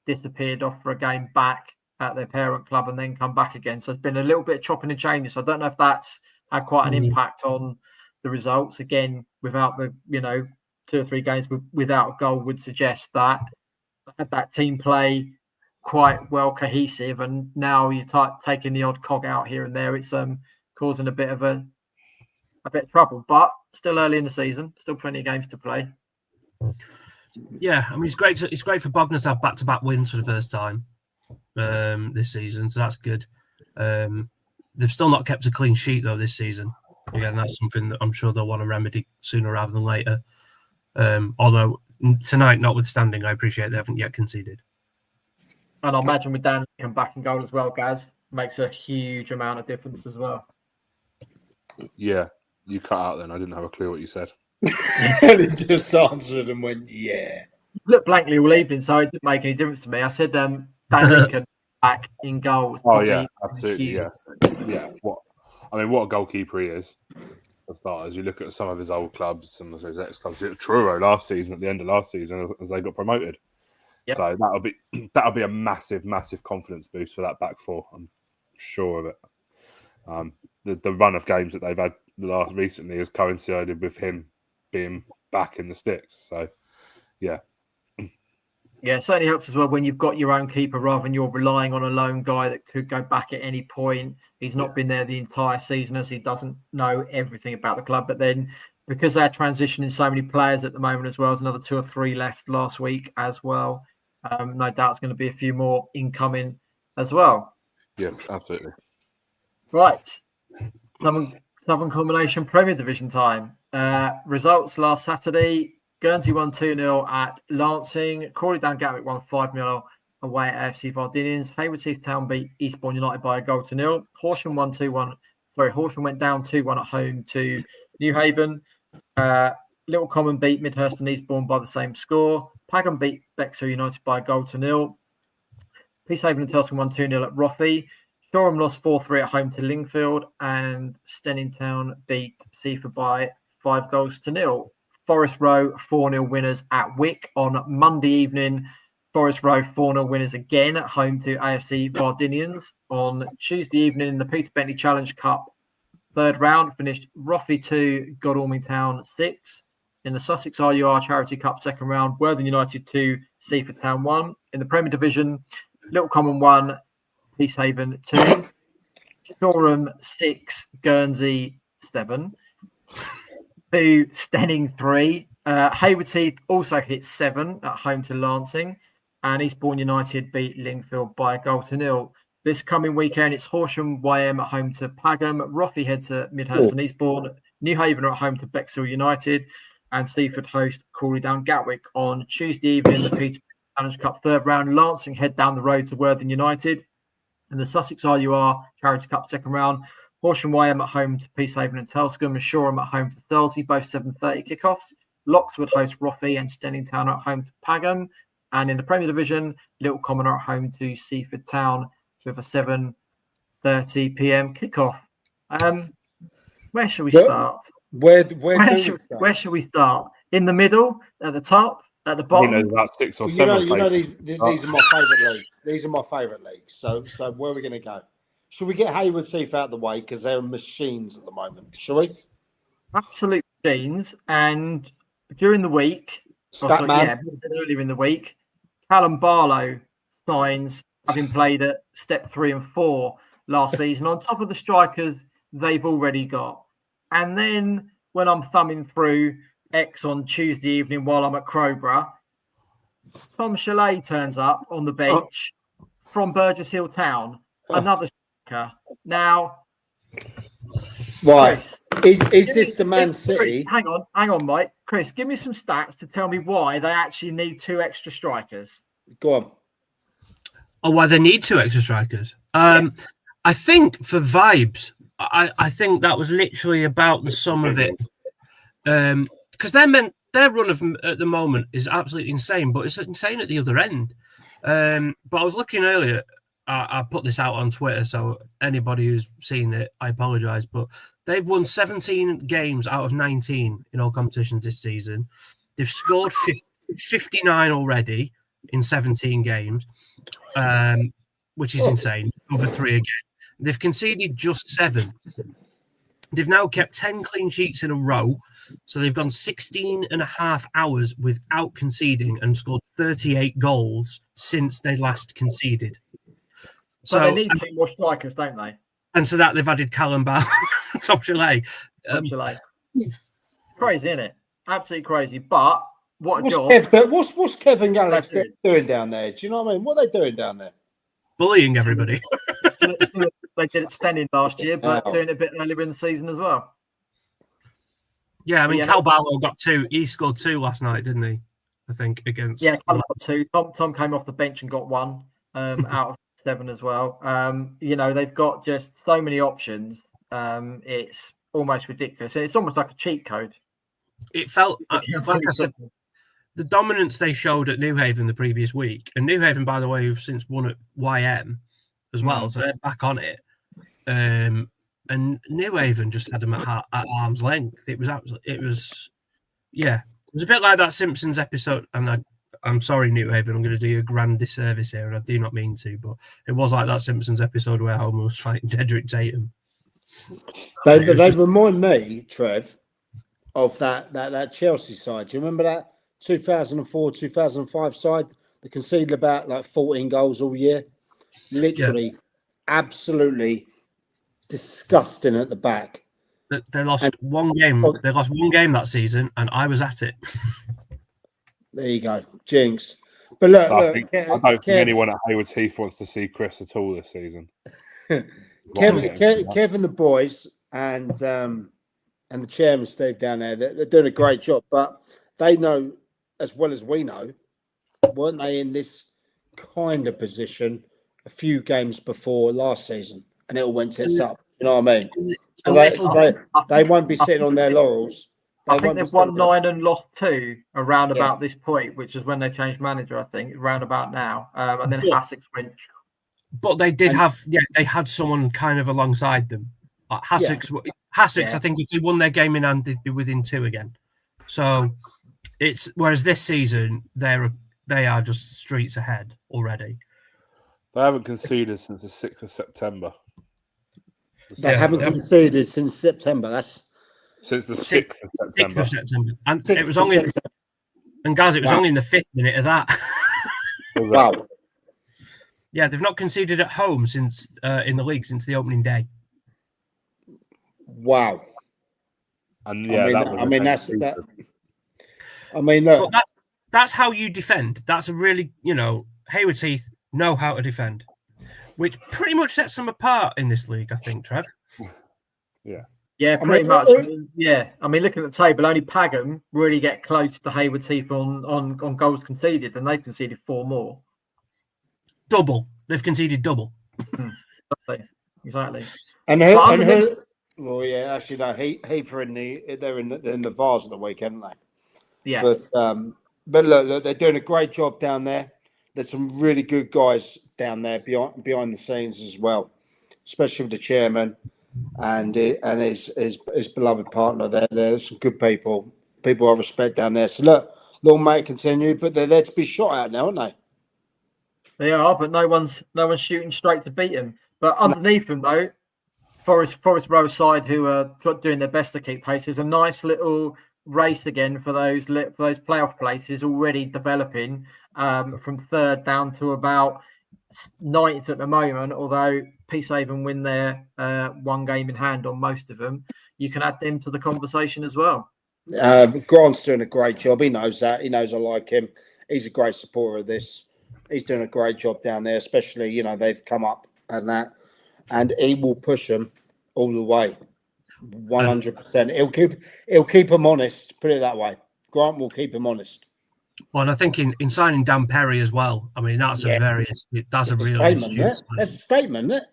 disappeared off for a game back at their parent club and then come back again. So there's been a little bit of chopping and changing. So I don't know if that's had quite an impact on the results. Again, without the 2 or 3 games without a goal would suggest that had that team play quite well cohesive, and now you're taking the odd cog out here and there. It's causing a bit of trouble, but still early in the season, still plenty of games to play. Yeah, I mean, it's great for Bognor to have back-to-back wins for the first time this season, so that's good. They've still not kept a clean sheet though this season. Again, that's something that I'm sure they'll want to remedy sooner rather than later. Although tonight, notwithstanding, I appreciate they haven't yet conceded. And I imagine with Dan come back in goal as well, Gaz, makes a huge amount of difference as well. Yeah, you cut out then. I didn't have a clue what you said. And he just answered and went, yeah. Looked blankly all evening, so it didn't make any difference to me. I said Dan Lincoln back in goal. Oh, yeah, absolutely, yeah. What a goalkeeper he is. For starters, you look at some of his old clubs, some of his ex-clubs. Truro last season, at the end of last season, as they got promoted. Yep. So that'll be a massive, massive confidence boost for that back four. I'm sure of it. The run of games that they've had recently has coincided with him being back in the sticks. So, yeah. Yeah, it certainly helps as well when you've got your own keeper rather than you're relying on a lone guy that could go back at any point. He's not been there the entire season, as he doesn't know everything about the club. But then because they're transitioning so many players at the moment as well, as another 2 or 3 left last week as well. No doubt it's going to be a few more incoming as well. Yes, absolutely. Right. Southern Combination Premier Division time. Results last Saturday. Guernsey won 2-0 at Lancing. Crawley Down Gatwick won 5-0 away at AFC Vardinians. Hayward Heath Town beat Eastbourne United by a goal to 0. Horsham went down 2-1 at home to New Haven. Little Common beat Midhurst and Eastbourne by the same score. Pagham beat Bexhill United by a goal to 0. Peacehaven and Telscombe won 2-0 at Rothie. Shoreham lost 4-3 at home to Lingfield, and Stenning Town beat Seaford by 5 goals to 0. Forest Row 4-0 winners at Wick on Monday evening. Forest Row 4-0 winners again at home to AFC Vardinians. On Tuesday evening in the Peter Bentley Challenge Cup third round, finished Rothie 2, Godalming Town 6. In the Sussex RUR Charity Cup second round, Worthing United 2, Seaford Town 1. In the Premier Division, Little Common 1, Peacehaven 2. Shoreham 6, Guernsey 7. To Stenning 3. Hayward Heath also hit 7 at home to Lancing, and Eastbourne United beat Lingfield by a goal to 0. This coming weekend, it's Horsham YM at home to Pagham, Rothie head to Midhurst and Eastbourne, New Haven are at home to Bexhill United, and Seaford host Crawley Down Gatwick. On Tuesday evening, the Peter Challenge Cup third round, Lancing head down the road to Worthing United. In the Sussex RUR Charity Cup second round, Horsham YM at home to Peacehaven and Telscombe, and Shoreham at home to Thursley, both 7:30 kickoffs. Lockswood host Rothie and Stenning Town at home to Pagham. And in the Premier Division, Little Common are at home to Seaford Town with a 7:30 p.m. kickoff. Where should we start? Where should we start? In the middle, at the top, at the bottom? There's about 6 or 7. These are my favourite leagues. These are my favourite leagues. So where are we going to go? Should we get Hayward Heath out of the way because they're machines at the moment? Shall we? Absolute machines. And during the week, earlier in the week, Callum Barlow signs, having played at step 3 and 4 last season, on top of the strikers they've already got. And then when I'm thumbing through X on Tuesday evening while I'm at Crowborough, Tom Chalet turns up on the bench from Burgess Hill Town, another striker. Now, right, Chris, is this the Man City? Chris, hang on, Mike. Chris, give me some stats to tell me why they actually need 2 extra strikers. Go on. Oh, why they need 2 extra strikers? I think for vibes, I think that was literally about the sum of it. Because their run of at the moment is absolutely insane, but it's insane at the other end. But I was looking earlier. I put this out on Twitter, so anybody who's seen it, I apologise. But they've won 17 games out of 19 in all competitions this season. They've scored 59 already in 17 games, which is insane. Over 3 again. They've conceded just 7. They've now kept 10 clean sheets in a row. So they've gone 16 and a half hours without conceding and scored 38 goals since they last conceded. So they need 2 more strikers, don't they? And so that they've added Callum Bell, Top Chalet. Crazy, isn't it? Absolutely crazy. But what a job. What's Kevin Gallagher doing down there? Do you know what I mean? What are they doing down there? Bullying everybody. They did it standing last year, but doing it a bit earlier in the season as well. Yeah, I mean, Cal Barlow got 2. He scored 2 last night, didn't he? I think against. Yeah, Cal got 2. Tom came off the bench and got 1 out of 7 as well. They've got just so many options. It's almost ridiculous. It's almost like a cheat code. It felt like I said, the dominance they showed at New Haven the previous week, and New Haven, by the way, who've since won at YM as well, so they're back on it. And New Haven just had them at arm's length. It was a bit like that Simpsons episode. And I'm sorry, New Haven, I'm going to do you a grand disservice here, and I do not mean to, but it was like that Simpsons episode where Homer was fighting Jedrick Tatum. They remind me, Trev, of that Chelsea side. Do you remember that 2004, 2005 side? They conceded about like 14 goals all year. Literally, absolutely disgusting at the back. They lost one game. They lost one game that season, and I was at it. There you go, jinx. But look, I don't think anyone at Hayward's Heath wants to see Chris at all this season. Kevin, the boys, and the chairman Steve down there, they're doing a great job. But they know as well as we know, weren't they in this kind of position a few games before last season, and it all went tits up. You know what I mean? So they won't be sitting on their laurels. I think they've won 9 and lost 2 around about this point, which is when they changed manager. I think around about now, and then Sussex went. But they did they had someone kind of alongside them. Like Sussex, I think if they won their game in hand, they'd be within 2 again. So whereas this season they are just streets ahead already. They haven't conceded since the 6th of September. They haven't conceded since September. That's since the 6th of September. 6th of September. And it was only only in the 5th minute of that. Wow. Yeah, they've not conceded at home since in the league since the opening day. Wow. And look. But that's how you defend. That's a really, Hayward's Heath know how to defend, which pretty much sets them apart in this league, I think, Trev. Yeah. Yeah, pretty much. Yeah. I mean, looking at the table, only Pagham really get close to Hayward's Heath on goals conceded, and they've conceded 4 more. Double. They've conceded double. Exactly. Well, yeah, actually, no. Heath are in the Vars of the weekend, aren't they? Yeah. But look, they're doing a great job down there. There's some really good guys down there behind the scenes as well, especially with the chairman and his beloved partner. There's some good people I respect down there. So look, long may it continue, but they're there to be shot at now, aren't they? They are, but no one's shooting straight to beat them. But underneath them, though, Forest Row side, who are doing their best to keep pace, is a nice little race again for those playoff places already developing from 3rd down to about 9th at the moment. Although Peacehaven win their 1 game in hand on most of them, you can add them to the conversation as well. Grant's doing a great job. He knows that. He knows I like him. He's a great supporter of this. He's doing a great job down there, especially, they've come up and that. And he will push them all the way. 100%. He'll keep them honest, put it that way. Grant will keep them honest. Well, and I think in signing Dan Perry as well, I mean, that's a real statement. That's a statement, isn't it?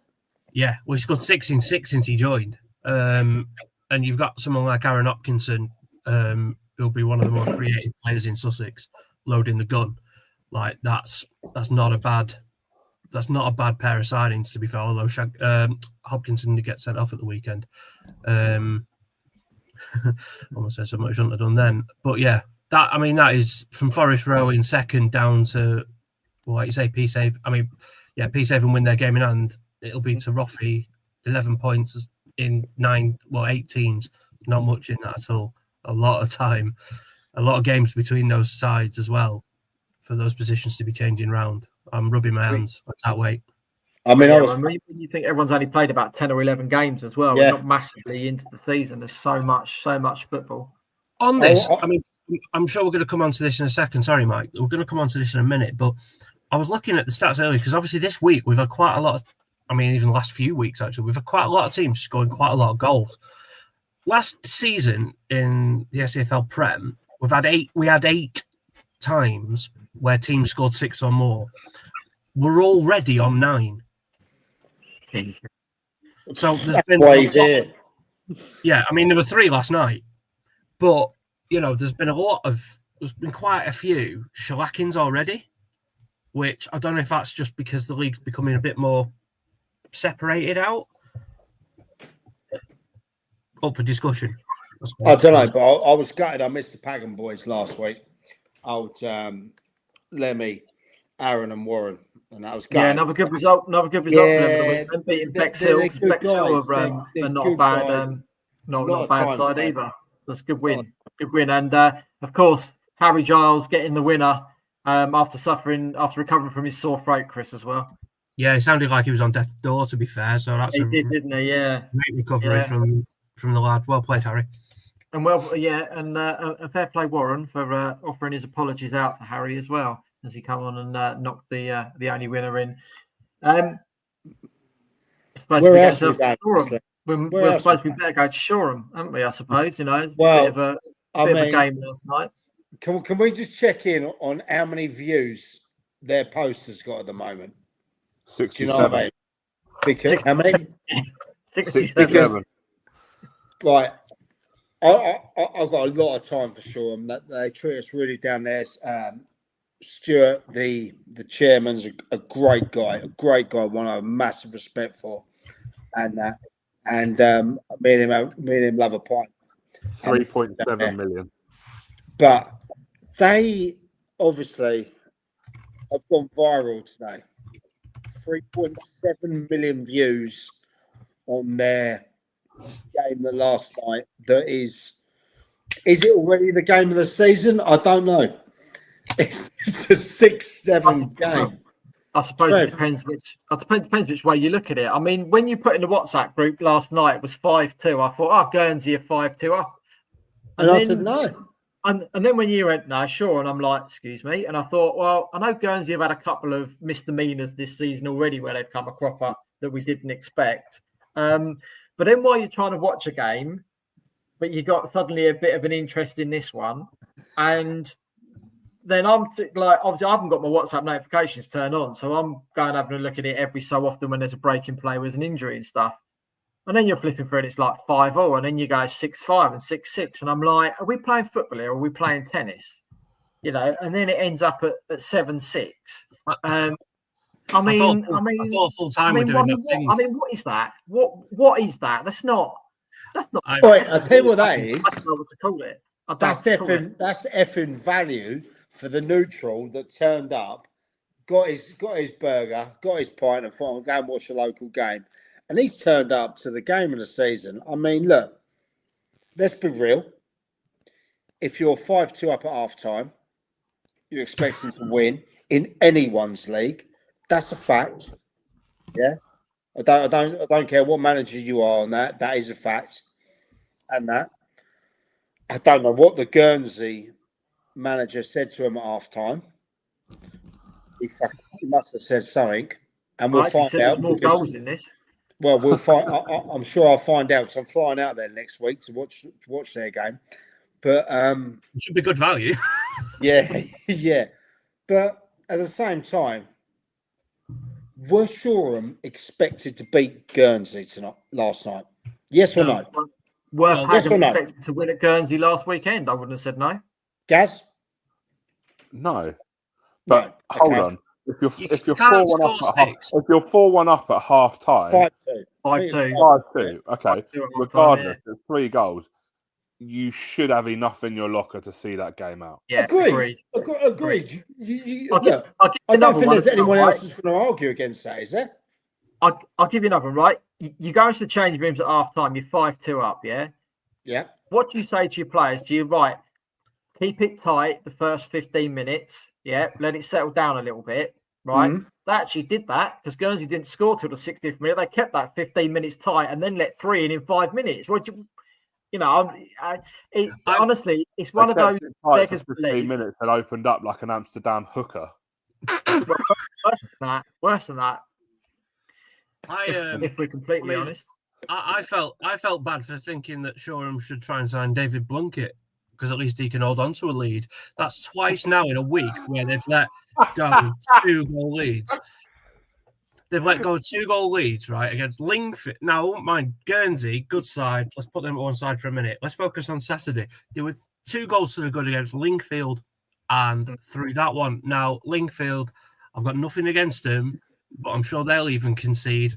Yeah, well, he's scored 6 in 6 since he joined. And you've got someone like Aaron Hopkinson, who'll be one of the more creative players in Sussex, loading the gun. Like that's not a bad pair of signings, to be fair. Although Hopkinson did get sent off at the weekend. Almost said something I shouldn't have done then. But yeah, that is from Forest Row in 2nd down to, like you say, Peacehaven. I mean, yeah, Peacehaven win their game in hand. It'll be to Roffey 11 points in 8 teams. Not much in that at all. A lot of time, a lot of games between those sides as well for those positions to be changing round. I'm rubbing my hands. I can't wait. I mean, when you think everyone's only played about 10 or 11 games as well, Yeah. we're not massively into the season. There's so much football. On this, I mean, I'm sure we're going to come on to this in a second. Sorry, Mike. We're going to come on to this in a minute, but I was looking at the stats earlier because obviously this week we've had quite a lot of, even the last few weeks actually, we've had quite a lot of teams scoring quite a lot of goals. Last season in the SCFL Prem, we had 8 times where teams scored 6 or more. We're already on 9. So there's been there were 3 last night, but there's been quite a few shellackings already, which I don't know if that's just because the league's becoming a bit more separated out. Up for discussion. I don't know, but I was gutted. I missed the Pagan boys last week. Old Lemmy, Aaron, and Warren, and that was gutted. Yeah, another good result. Another good result for them. Them beating Bexhill. Bexhill are not a bad, not a bad side either. That's a good win. Good win, and of course Harry Giles getting the winner after recovering from his sore throat, Chris, as well. Yeah, it sounded like he was on death's door. To be fair, so that's didn't he? Yeah, great recovery from the lad. Well played, Harry. And a fair play, Warren, for offering his apologies out to Harry as well as he come on and knocked the only winner in. I suppose we're supposed to be better go to Shoreham, haven't we? I suppose Well, bit of a game last night. Can we just check in on how many views their post has got at the moment? 67. Because how many? 67. Because, right. I've got a lot of time for Shoreham. That they treat us really down there. Stuart, the chairman's a great guy, one I have massive respect for, and me and him love a pint. 3.7 million. But they obviously have gone viral today. 3.7 million views on their game the last night. That is it already the game of the season? I don't know. It's a 6-7 game. I suppose it depends which way you look at it. I mean, when you put in the WhatsApp group last night, it was 5-2. I thought, Guernsey are 5-2 up. And I said no. And then when you went, no, sure, and I'm like, excuse me. And I thought, well, I know Guernsey have had a couple of misdemeanors this season already where they've come a crop up that we didn't expect. But then while you're trying to watch a game, but you got suddenly a bit of an interest in this one, and then I'm like, obviously I haven't got my WhatsApp notifications turned on, so I'm going having a look at it every so often when there's a break in play with an injury and stuff. And then you're flipping through and it's like 5-0, and then you go 6-5 and 6-6, and I'm like, are we playing football here or are we playing tennis? And then it ends up at 7-6. I thought full time we're doing that thing. What is that? What is that? That's not. Wait, I'll tell you what that is. I don't know what to call it. That's effing value for the neutral that turned up, got his burger, got his pint, and thought, I'll go and watch a local game. And he's turned up to the game of the season. I mean, look, let's be real. If you're 5-2 up at half time, you're expecting to win in anyone's league. That's a fact. Yeah. I don't care what manager you are on that. That is a fact. And that. I don't know what the Guernsey manager said to him at half time. He must have said something. And we'll find out. There's more goals in this. Well, we'll find. I'm sure I'll find out because I'm flying out there next week to watch their game. But it should be good value. yeah. But at the same time, were Shoreham expected to beat Guernsey last night? Yes or no? Were Pagan expected to win at Guernsey last weekend? I wouldn't have said no. Gaz? No. But hold on. If you're 4-1 up at half time, 5-2. Okay. Regardless, there's 3 goals. You should have enough in your locker to see that game out. Yeah, agreed. I don't think there's anyone else who's going to argue against that, is there? I'll give you another one, right? You go into the change rooms at half time, you're 5-2 up, yeah? Yeah. What do you say to your players? Do you keep it tight the first 15 minutes, yeah? Let it settle down a little bit, right? Mhm. They actually did that because Guernsey didn't score till the 60th minute. They kept that 15 minutes tight and then let 3 in 5 minutes. What honestly, it's one of those beggars for 15 belief. minutes and opened up like an Amsterdam hooker. Well, worse than that. If we're completely honest. I felt bad for thinking that Shoreham should try and sign David Blunkett because at least he can hold on to a lead. That's twice now in a week where they've let go 2-goal leads. They've let go 2-goal leads, right, against Lingfield. Now, I won't mind Guernsey, good side. Let's put them at one side for a minute. Let's focus on Saturday. There were 2 goals to the good against Lingfield, and through that one, now Lingfield, I've got nothing against them, but I'm sure they'll even concede,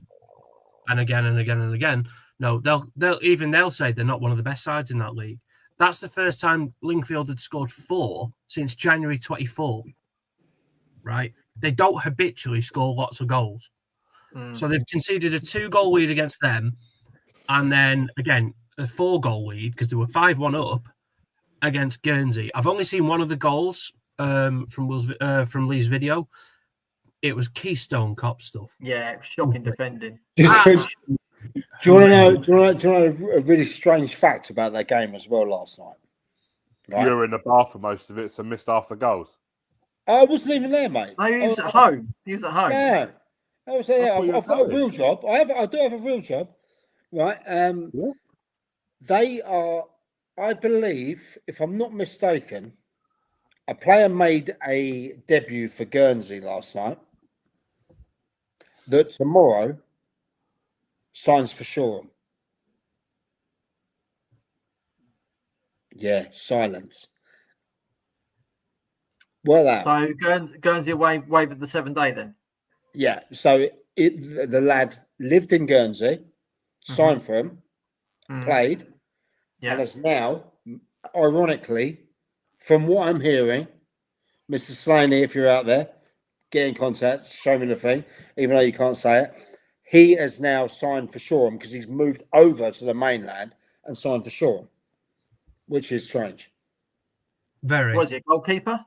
and again and again and again. No, they'll say they're not one of the best sides in that league. That's the first time Lingfield had scored 4 since January 24. Right? They don't habitually score lots of goals. So they've conceded a 2-goal lead against them, and then again a 4-goal lead because they were 5-1 up against Guernsey. I've only seen one of the goals from Lee's video. It was Keystone Cop stuff. Yeah, it was shocking defending. Do you want to know a really strange fact about that game as well last night? Right? You were in the bar for most of it, so missed half the goals. I wasn't even there, mate. No, he was at home. Yeah. I was there. I've got a real job. I do have a real job. Right. Yeah. They are, I believe, if I'm not mistaken, a player made a debut for Guernsey last night that tomorrow signs for Shoreham. Yeah, silence. Well, that. So Guernsey waived the 7-day then? Yeah. So the lad lived in Guernsey, signed for him, played, and has now, ironically, from what I'm hearing, Mr. Slaney, if you're out there, get in contact, show me the thing, even though you can't say it. He has now signed for Shoreham because he's moved over to the mainland and signed for Shoreham, which is strange. Very. Was it goalkeeper?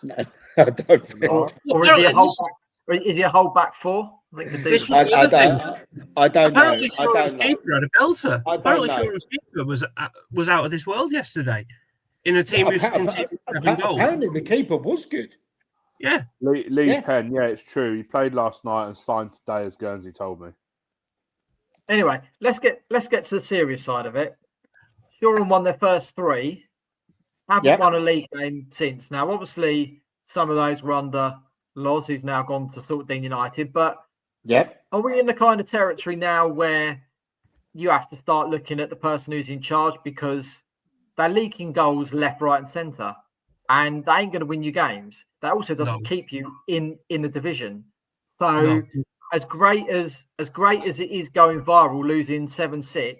No, I don't know. Or is he a whole back? Is he a whole back 4? I don't know. I don't know. Keeper had a belter. Apparently, Shoreham's keeper was out of this world yesterday in a team who's conceded 7 goals. Apparently, the keeper was good. Yeah, Lee Penn. Yeah, it's true. He played last night and signed today, as Guernsey told me. Anyway, let's get to the serious side of it. Shoreham won their first 3. Haven't won a league game since. Now, obviously, some of those were under Loz, who's now gone to Saltdean United. But are we in the kind of territory now where you have to start looking at the person who's in charge because they're leaking goals left, right, and centre, and they ain't going to win you games? That also doesn't keep you in the division. So, as great as it is going viral, losing 7-6.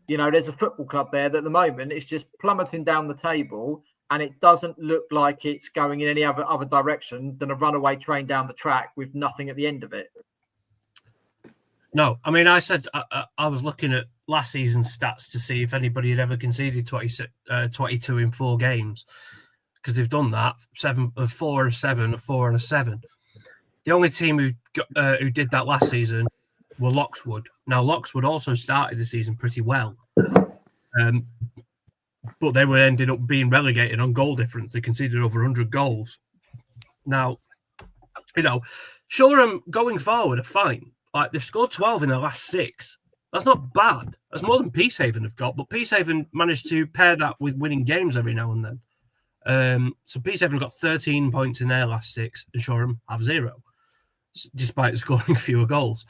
There's a football club there that at the moment it's just plummeting down the table, and it doesn't look like it's going in any other direction than a runaway train down the track with nothing at the end of it. No, I mean, I said I was looking at last season's stats to see if anybody had ever conceded 22 in 4 games, because they've done that 4 and 7, a 4 and a 7. The only team who did that last season were Loxwood. Now, Loxwood also started the season pretty well, but they ended up being relegated on goal difference. They conceded over 100 goals. Now, Shoreham going forward are fine. Like, they've scored 12 in their last 6. That's not bad. That's more than Peacehaven have got, but Peacehaven managed to pair that with winning games every now and then. So Peacehaven got 13 points in their last 6, and Shoreham have 0. Despite scoring fewer goals.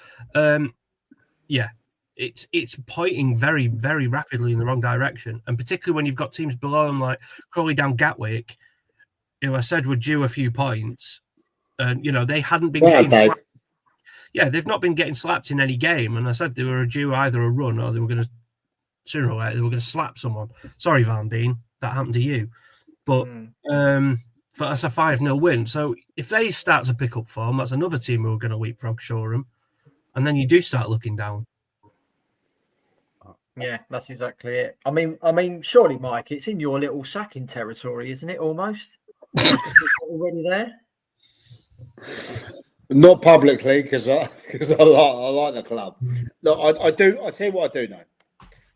It's pointing very, very rapidly in the wrong direction. And particularly when you've got teams below them like Crawley Down Gatwick, who I said were due a few points. And, they hadn't been getting slapped. Yeah, they've not been getting slapped in any game. And I said they were due either a run or they were going to, sooner or later, they were going to slap someone. Sorry, Van Dien, that happened to you. But that's a 5-0 win. So if they start to pick up form, that's another team who are going to leapfrog Shoreham. and then you do start looking down. Yeah, that's exactly it. I mean, surely, Mike, it's in your little sacking territory, isn't it? Almost. It's already there. Not publicly, because I like the club. Look, I do. I tell you what, I do know,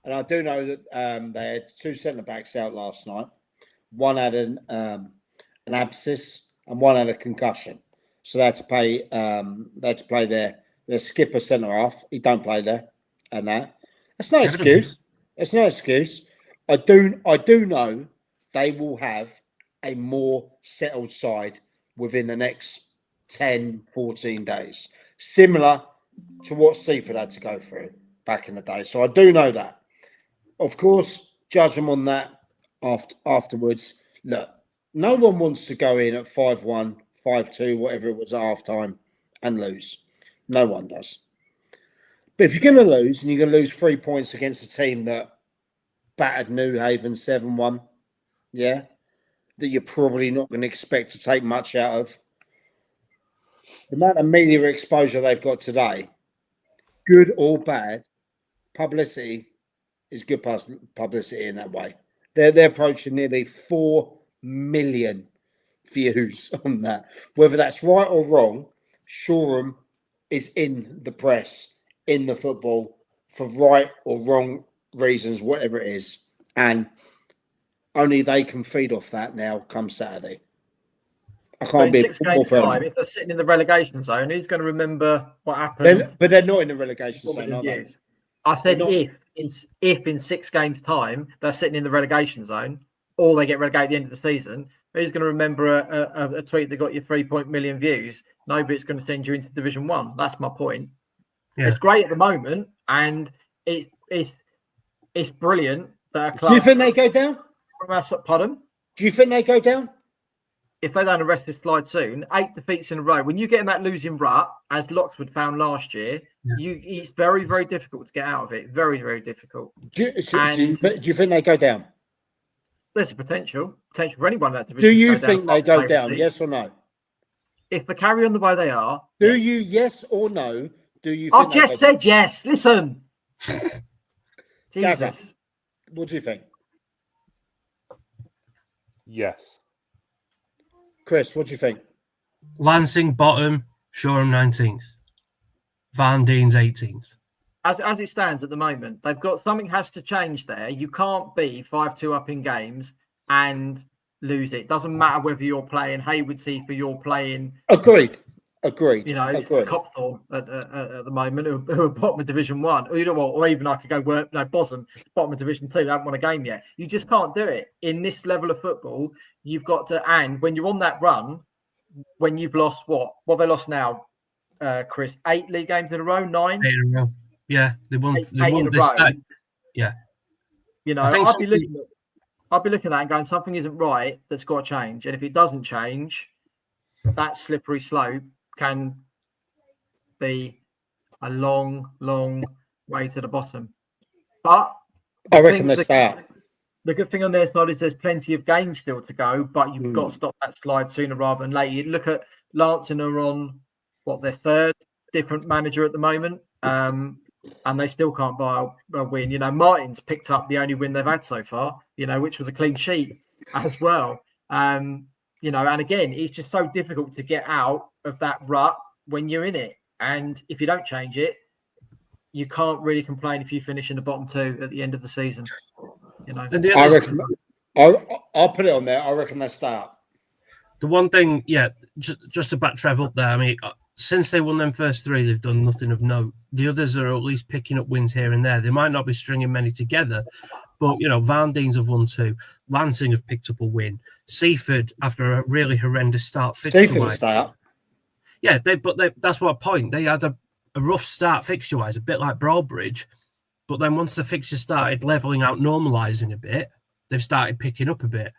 and I do know that they had 2 centre backs out last night. One had an abscess, and one had a concussion. So they had to play. They had to play their skipper centre half. He don't play there, and that. That's no excuse. It's no excuse. I do know they will have a more settled side within the next 10, 14 days. Similar to what Seaford had to go through back in the day. So I do know that. Of course, judge them on that afterwards. Look, no one wants to go in at 5-1, 5-2, whatever it was at half time and lose. No one does. But if you're going to lose, and you're going to lose 3 points against a team that battered New Haven 7-1, yeah, that you're probably not going to expect to take much out of. The amount of media exposure they've got today, good or bad, publicity is good publicity in that way. They're approaching nearly 4 million views on that. Whether that's right or wrong, Shoreham is in the press, in the football, for right or wrong reasons, whatever it is. And only they can feed off that now come Saturday. I can't be 6 games time, if they're sitting in the relegation zone, who's going to remember what happened? But they're not in the relegation zone, are they? I said if in 6 games time they're sitting in the relegation zone, or they get relegated at the end of the season, who's going to remember a tweet that got you 3 million views? Nobody's going to send you into Division 1. That's my point. Yeah. It's great at the moment, and it's brilliant that a club. Do you think they go down? Pardon? Do you think they go down? If they don't arrest this slide soon, 8 defeats in a row. When you get in that losing rut, as Loxwood found last year, it's very, very difficult to get out of it. Very, very difficult. Do you think they go down? There's a potential for anyone in that division. Do you think they go down? Yes or no? If they carry on the way they are. Do you, yes or no? Do you? I've just said yes. Listen. Jesus. Gavin, what do you think? Yes. Chris, what do you think? Lancing bottom, Shoreham 19th. Van Dien's 18th. As it stands at the moment, they've got something has to change there. You can't be 5-2 up in games and lose it. Doesn't matter whether you're playing Hayward Seaford, you're playing. Agreed. You know, Copthorne at the moment, who are bottom of Division 1. Or, you know what? Or even I could go Bosham, bottom of Division 2. They haven't won a game yet. You just can't do it in this level of football. You've got to, and when you're on that run, when you've lost what have they lost now, Chris? 8 league games in a row, 9. 8 in a row. Yeah, they won. They won this time. Yeah. You know, I'll be looking at that and going, something isn't right. That's got to change. And if it doesn't change, that slippery slope can be a long, long way to the bottom. But I reckon they stay up. The good thing on their side is there's plenty of games still to go, but you've got to stop that slide sooner rather than later. You look at Lancing are on their 3rd different manager at the moment, and they still can't buy a win. You know, Martin's picked up the only win they've had so far, you know, which was a clean sheet as well. You know, and again, it's just so difficult to get out of that rut when you're in it. And if you don't change it, you can't really complain if you finish in the bottom 2 at the end of the season. You know, I reckon I'll put it on there. I reckon they stay up. The one thing, just to back Trev up there. I mean, since they won them first 3, they've done nothing of note. The others are at least picking up wins here and there. They might not be stringing many together, but, you know, Van Dien's have won 2. Lancing have picked up a win. Seaford, after a really horrendous start, Seaford stay up. Yeah, that's what point. They had a rough start fixture-wise, a bit like Broadbridge, but then once the fixture started levelling out, normalising a bit, they've started picking up a bit.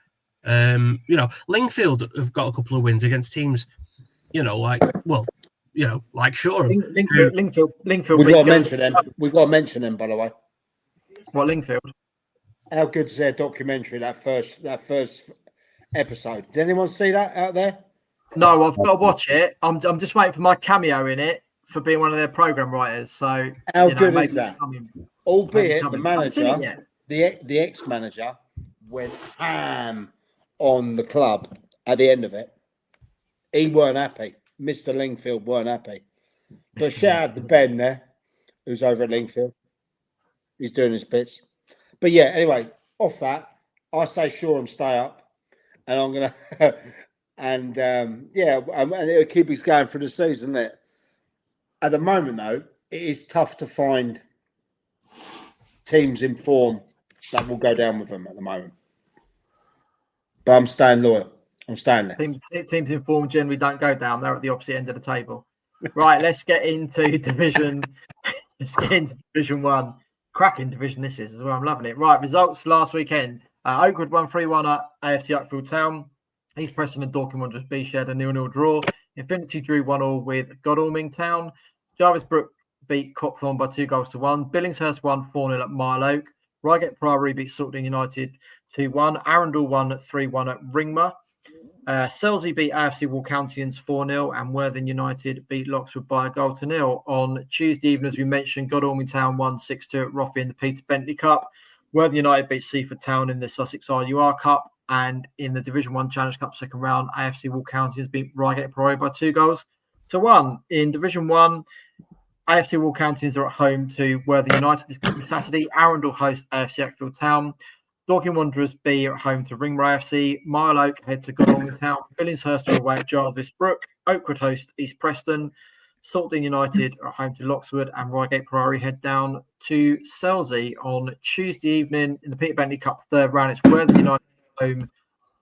You know, Lingfield have got a couple of wins against teams, you know, like Shoreham. Lingfield. We've got to mention them. We've got to mention them, by the way. What, Lingfield? How good is their documentary? That first episode. Did anyone see that out there? No, I've got to watch it. I'm just waiting for my cameo in it for being one of their program writers. So How you know, good maybe is that? it's coming. Albeit the Maybe I haven't seen it manager, yet. the ex-manager went ham on the club at the end of it. He weren't happy. Mr. Lingfield weren't happy. So shout out to Ben there, who's over at Lingfield. He's doing his bits. But yeah, anyway, off that, I say Shoreham stay up, and I'm gonna and it'll keep us going for the season, isn't it? At the moment, though, it is tough to find teams in form that will go down with them at the moment. But I'm staying loyal. I'm staying there. Teams in form generally don't go down. They're at the opposite end of the table. Right, let's get into Division. Let's get into Division 1. Cracking division this is as well. I'm loving it. Right, results last weekend. Oakwood won 3-1 at AFC Uckfield Town. East Preston and Dorking Wanderers B shared a 0-0 draw. Infinity drew 1-1 with Godalming Town. Jarvis Brook beat Copthorne by 2-1. Billingshurst won 4-0 at Mile Oak. Reigate Priory beat Saltden United 2-1. Arundel won 3-1 at Ringmer. Selsey beat AFC Walcountians 4-0 and Worthing United beat Loxwood by 1-0. On Tuesday evening, as we mentioned, Godalming Town won 6-2 at Roffey in the Peter Bentley Cup. Worthing United beat Seaford Town in the Sussex RUR Cup, and in the Division 1 Challenge Cup second round, AFC Walcountians beat Reigate Priory by 2-1. In Division 1, AFC Walcountians are at home to Worthing United this coming Saturday. Arundel host AFC Uckfield Town. Dorking Wanderers B are at home to Ringmer AFC. Mile Oak head to Godalming Town. Billingshurst are away at Jarvis Brook. Oakwood host East Preston. Saltden United are at home to Loxwood, and Reigate Priory head down to Selsey. On Tuesday evening in the Peter Bentley Cup third round, it's Worthing United home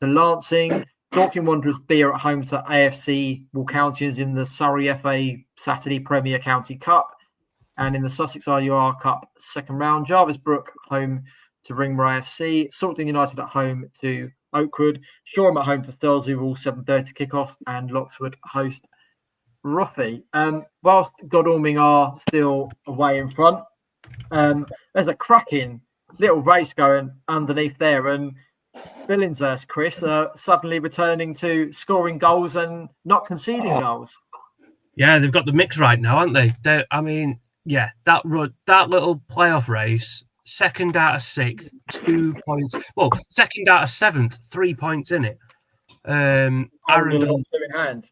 to Lancing. Dorking Wanderers B are at home to AFC Walcountians in the Surrey FA Saturday Premier County Cup, and in the Sussex RUR Cup second round, Jarvis Brook home to Ringmer AFC, Saltden United at home to Oakwood, Shoreham at home to Selsey, all 7:30 kickoff, and Loxwood host Roffey. Whilst Godalming are still away in front, there's a cracking little race going underneath there, and Billingshurst, Chris, suddenly returning to scoring goals and not conceding goals. Yeah, they've got the mix right now, haven't they? That little playoff race. Second out of sixth, 2 points. Well, second out of seventh, 3 points in it. Arundel 2 in hand.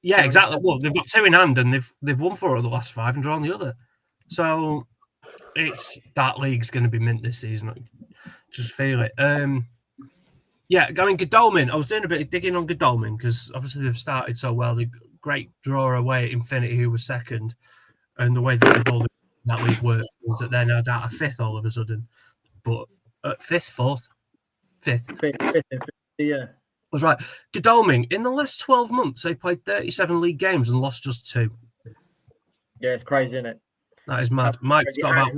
Yeah, exactly. Well, they've got 2 in hand, and they've won 4 of the last 5 and drawn the other. So that league's going to be mint this season. Just feel it. Going Godalming. I was doing a bit of digging on Godalming because obviously they've started so well. The great draw away at Infinity, who was second, and the way that that league works means that they're now down to 5th all of a sudden. But at 5th, 4th, 5th. Yeah. Was right. Godalming, in the last 12 months, they played 37 league games and lost just 2. Yeah, it's crazy, isn't it? That is mad. Mike's got about...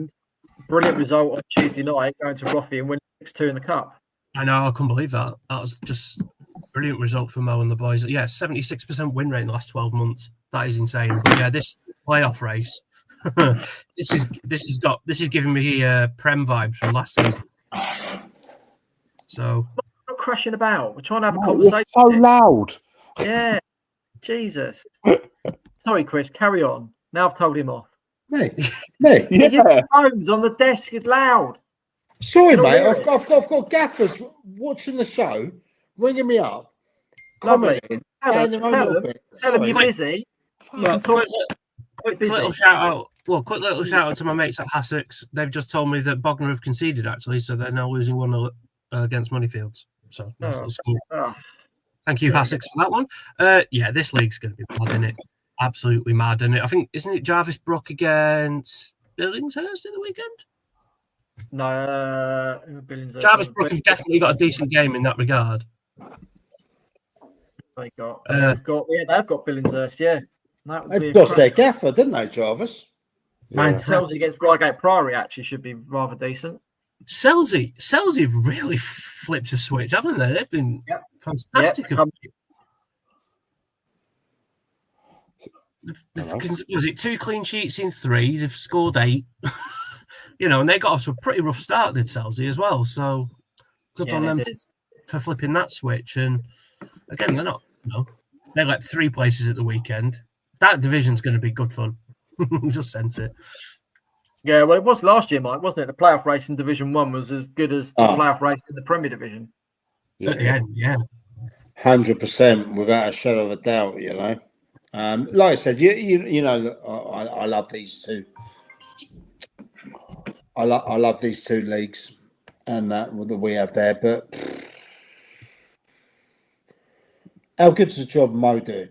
Brilliant result on Tuesday night, going to Roffey and winning 6-2 in the Cup. I know, I couldn't believe that. That was just a brilliant result for Mo and the boys. Yeah, 76% win rate in the last 12 months. That is insane. But yeah, this playoff race, this is giving me Prem vibes from last season. So not crashing about. We're trying to have a conversation. You're so loud. Yeah, Jesus. Sorry, Chris. Carry on. Now I've told him off. Me. Yeah. Your phone's on the desk is loud. Sorry, mate. I've got gaffers watching the show, ringing me up, commenting. Tell them you're busy. Quick little shout out. Well, quick little shout out to my mates at Sussex. They've just told me that Bognor have conceded actually, so they're now losing 1-0 against Moneyfields. So nice little score. Thank you, Sussex, for that one. This league's going to be mad, isn't it? Absolutely mad, isn't it? I think isn't it Jarvis Brook against Billingshurst in the weekend? No, Jarvis Brook have definitely got a decent game in that regard. They've got Billingshurst, yeah. They've lost their gaffer, didn't they, Jarvis? Man, Selsey against Reigate Priory actually should be rather decent. Selsey have really flipped a switch, haven't they? They've been fantastic. Was it 2 clean sheets in 3? They've scored 8. And they got off to a pretty rough start, did Selsey as well. So good on them for flipping that switch. And again, they're not, they let 3 places at the weekend. That division's going to be good fun. Just sense it. Yeah, well, it was last year, Mike, wasn't it? The playoff race in Division 1 was as good as the playoff race in the Premier Division. At the end, yeah. 100%, without a shadow of a doubt, you know. Like I said, you know, I love these two. I love these two leagues and that we have there. But how good's the job Mo doing?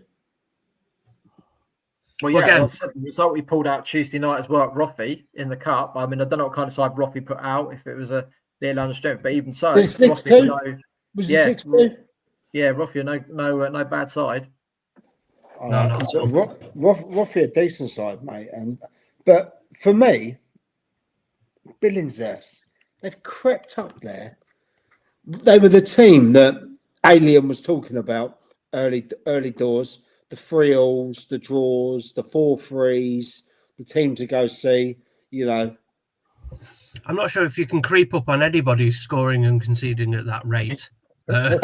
Well, yeah, again, the result we pulled out Tuesday night as well at Roffey in the cup. I mean, I don't know what kind of side Roffey put out, if it was a little under strength, but even so, was it 6-2? Was it 6-2? Yeah, Roffey are no bad side. No. Roffey a decent side, mate. But for me, Billingshurst, they've crept up there. They were the team that Alien was talking about early doors. The 3-alls, the draws, the 4-3s, the team to go see, you know. I'm not sure if you can creep up on anybody scoring and conceding at that rate. Well,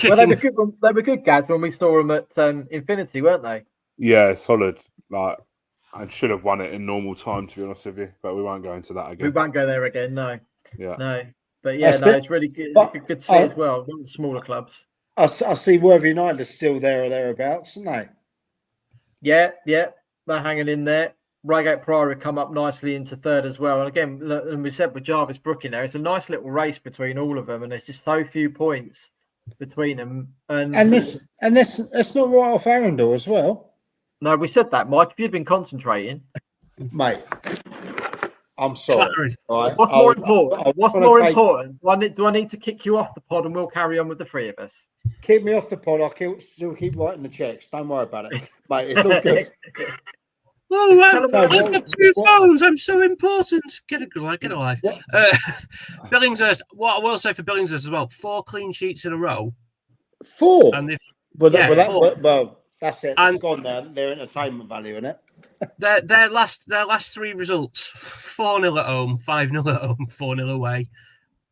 they were good, Gaz, when we saw them at Infinity, weren't they? Yeah, solid. Like, I should have won it in normal time, to be honest with you, but we won't go into that again. We won't go there again, no. Yeah. No. But yeah, it's really good, good to see as well. One of the smaller clubs. I see Worthing United are still there or thereabouts, aren't they? Yeah, they're hanging in there. Reigate Priory come up nicely into third as well. And again, and we said with Jarvis Brook in there, it's a nice little race between all of them, and there's just so few points between them. And that's not right off Arundel as well. No, we said that, Mike. If you'd been concentrating, mate. I'm sorry. Right? What's more important? What's more important? Do I need to kick you off the pod and we'll carry on with the three of us? Keep me off the pod. I'll still keep writing the checks. Don't worry about it, mate. It's all good. Oh, I've got two phones. I'm so important. Get a life. Billingshurst. What I will say for Billingshurst as well: 4 clean sheets in a row. 4. And well, that's it. It's gone now. Their entertainment value, isn't it? Their last 3 results: 4-0 at home, 5-0 at home, 4-0 away.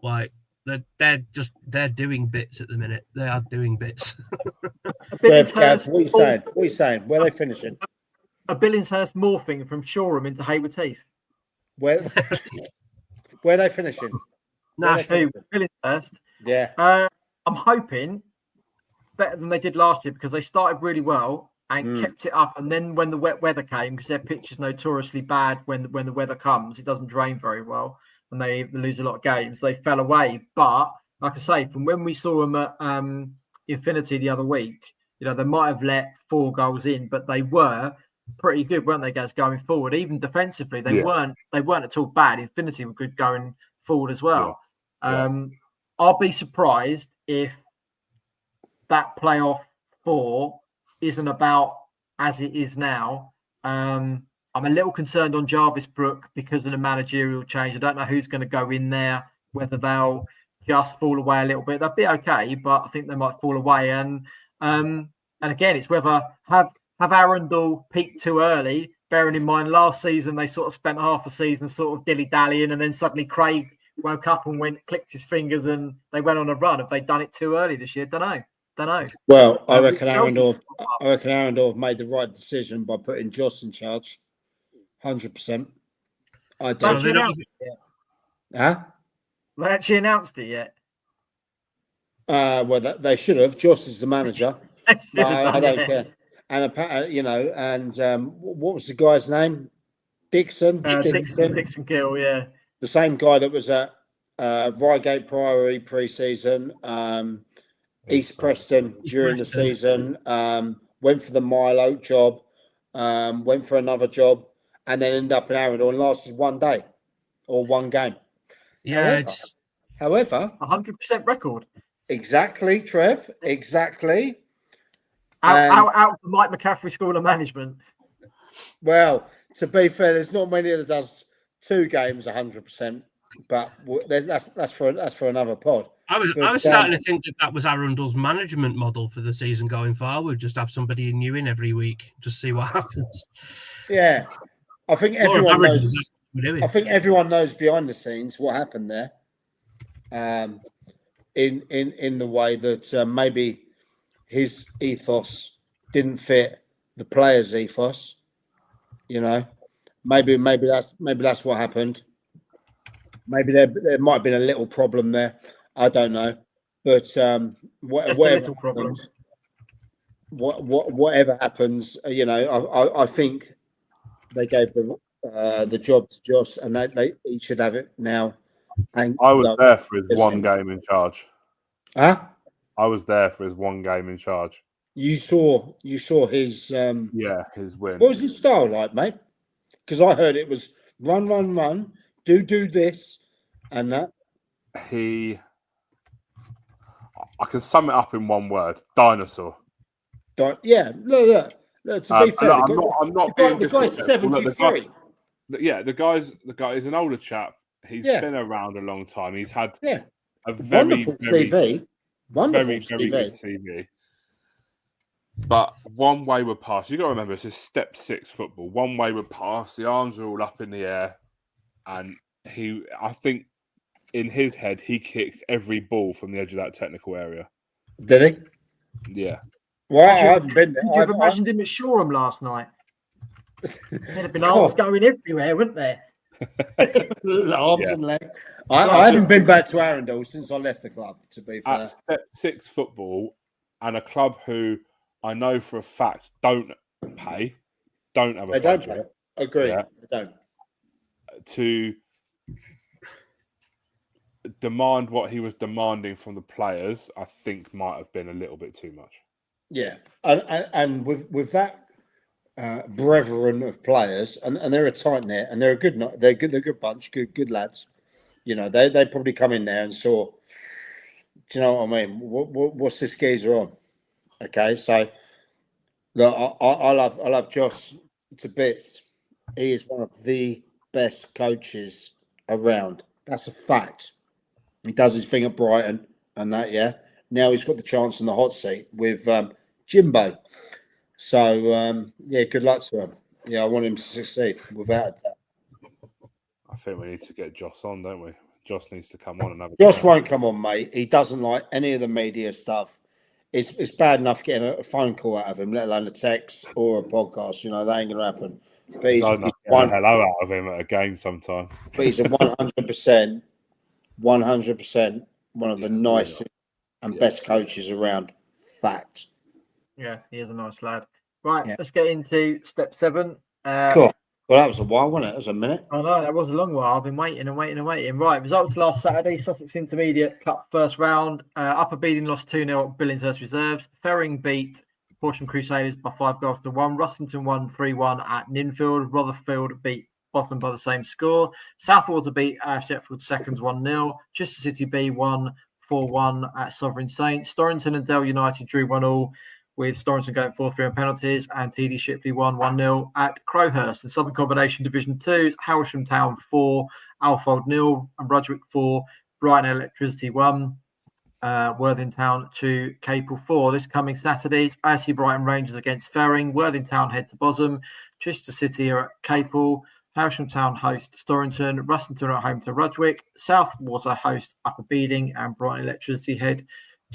Like they're doing bits at the minute. They are doing bits. What are you saying? Where are they finishing? A Billingshurst morphing from Shoreham into Hayward Heath. Where are they finishing? Billingshurst. Yeah. I'm hoping better than they did last year because they started really well and kept it up. And then when the wet weather came, because their pitch is notoriously bad when the weather comes, it doesn't drain very well, and they lose a lot of games. They fell away. But like I say, from when we saw them at Infinity the other week, you know, they might have let 4 goals in, but they were pretty good, weren't they, guys, going forward? Even defensively, they weren't at all bad. Infinity were good going forward as well. I'll be surprised if that playoff 4 isn't about as it is now. I'm a little concerned on Jarvis Brook because of the managerial change. I don't know who's going to go in there, whether they'll just fall away a little bit. They'll be okay, but I think they might fall away. And again, it's whether have Arundel peaked too early, bearing in mind last season they sort of spent half a season sort of dilly-dallying, and then suddenly Craig woke up and clicked his fingers and they went on a run. Have they done it too early this year? Don't know. Well, I reckon Arundel have made the right decision by putting Joss in charge. 100%. I do. They announced it yet? Huh? They actually announced it yet? Well, they should have. Joss is the manager. I don't care. And what was the guy's name? Dixon Gill, yeah. The same guy that was at Reigate Priory pre-season, East Preston during the season, went for the Milo job, went for another job, and then ended up in Arundel and lasted 1 day or 1 game. Yeah, however, 100% record. Exactly, Trev. Exactly. Out of the Mike McCaffrey School of Management. Well, to be fair, there's not many that does 2 games 100%, but that's for another pod. I was starting to think that was Arundel's management model for the season going forward. Just have somebody new in every week, just see what happens. Yeah, I think everyone knows. I think everyone knows behind the scenes what happened there. In the way that maybe his ethos didn't fit the players' ethos. You know, maybe that's what happened. Maybe there might have been a little problem there. I don't know, but whatever happens, whatever happens, you know, I think they gave the job to Joss, and he should have it now. And I was there for his one game in charge. Huh? I was there for his one game in charge. You saw his his win. What was his style like, mate? Because I heard it was run, do this and that. I can sum it up in one word: dinosaur. Look. To be fair, the guy's 73. The guy's an older chap. He's been around a long time. He's had a wonderful CV. Very good CV. But one wayward pass, you got to remember, it's a step 6 football. One wayward pass, the arms are all up in the air, and I think in his head, he kicked every ball from the edge of that technical area. Did he? Yeah. Well, I haven't been there. Could you have imagined him at Shoreham last night? There'd have been arms going everywhere, wouldn't there? Arms and legs. I haven't been back to Arundel since I left the club, to be fair. At step 6 football, and a club who I know for a fact don't have a budget. They don't pay. Agree. Yeah. They don't. To demand what he was demanding from the players, I think might have been a little bit too much. Yeah, and with that brethren of players, and they're a tight knit, and they're a good bunch, good lads. You know, they probably come in there and saw. Do you know what I mean? What's this geezer on? Okay, so look, I love Joss to bits. He is one of the best coaches around. That's a fact. He does his thing at Brighton and that, yeah. Now he's got the chance in the hot seat with Jimbo. So, good luck to him. Yeah, I want him to succeed, without a doubt. I think we need to get Joss on, don't we? Joss needs to come on and have a Joss won't come on, mate. He doesn't like any of the media stuff. It's bad enough getting a phone call out of him, let alone a text or a podcast. You know, that ain't going to happen. But he's hello out of him at a game sometimes. But he's a 100%, one of the nicest and best coaches around. Fact. Yeah, he is a nice lad. Right, let's get into step 7. Cool. Well, that was a while, wasn't it? That was a minute. I know, that was a long while. I've been waiting. Right, results last Saturday. Sussex Intermediate Cup first round. Upper Beeding lost 2-0 at Billingshurst Reserves. Ferring beat Horsham Crusaders by 5-1. Russington won 3-1 at Ninfield. Rotherfield beat Bottom by the same score. Southwater beat Sheffield Seconds 1-0. Chester City B won 4-1 at Sovereign Saints. Storrington and Dale United drew 1-1. With Storrington going 4-3 on penalties, and TD Shipley won 1-0 at Crowhurst. In Southern Combination Division 2, Hailsham Town 4, Alfold 0, and Rudgwick 4, Brighton Electricity 1, Worthing Town 2, Capel 4. This coming Saturdays, AFC Brighton Rangers against Ferring, Worthing Town head to Bosham, Chester City are at Capel, Hailsham Town host Storrington, Russington are at home to Rudgwick, Southwater host Upper Beeding, and Brighton Electricity head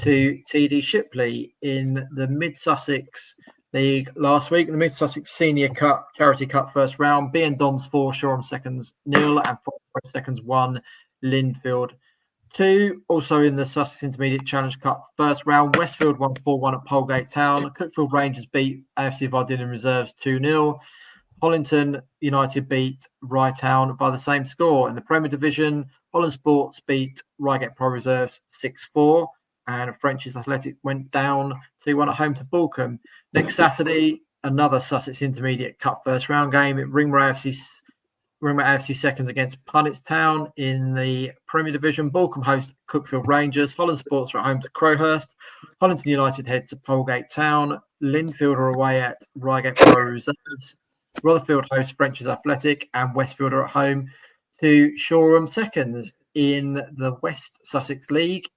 to TD Shipley. In the Mid-Sussex League last week, the Mid-Sussex Senior Cup, Charity Cup first round, B and Dons 4, Shoreham Seconds 0, and 4 Seconds 1, Linfield 2. Also in the Sussex Intermediate Challenge Cup first round, Westfield won 4-1 at Polegate Town, Cookfield Rangers beat AFC Vardinian Reserves 2-0, Hollington United beat Rye Town by the same score. In the Premier Division, Holland Sports beat Reigate Pro Reserves 6-4. And French's Athletic went down 2-1 at home to Balcombe. Next Saturday, another Sussex Intermediate Cup first round game at Ringmer AFC Seconds against Punnett Town. In the Premier Division, Balcombe host Cookfield Rangers. Holland Sports are at home to Crowhurst. Hollington United head to Polegate Town. Linfield are away at Reigate Pro Reserves. Rotherfield host French's Athletic. And Westfield are at home to Shoreham Seconds. In the West Sussex League,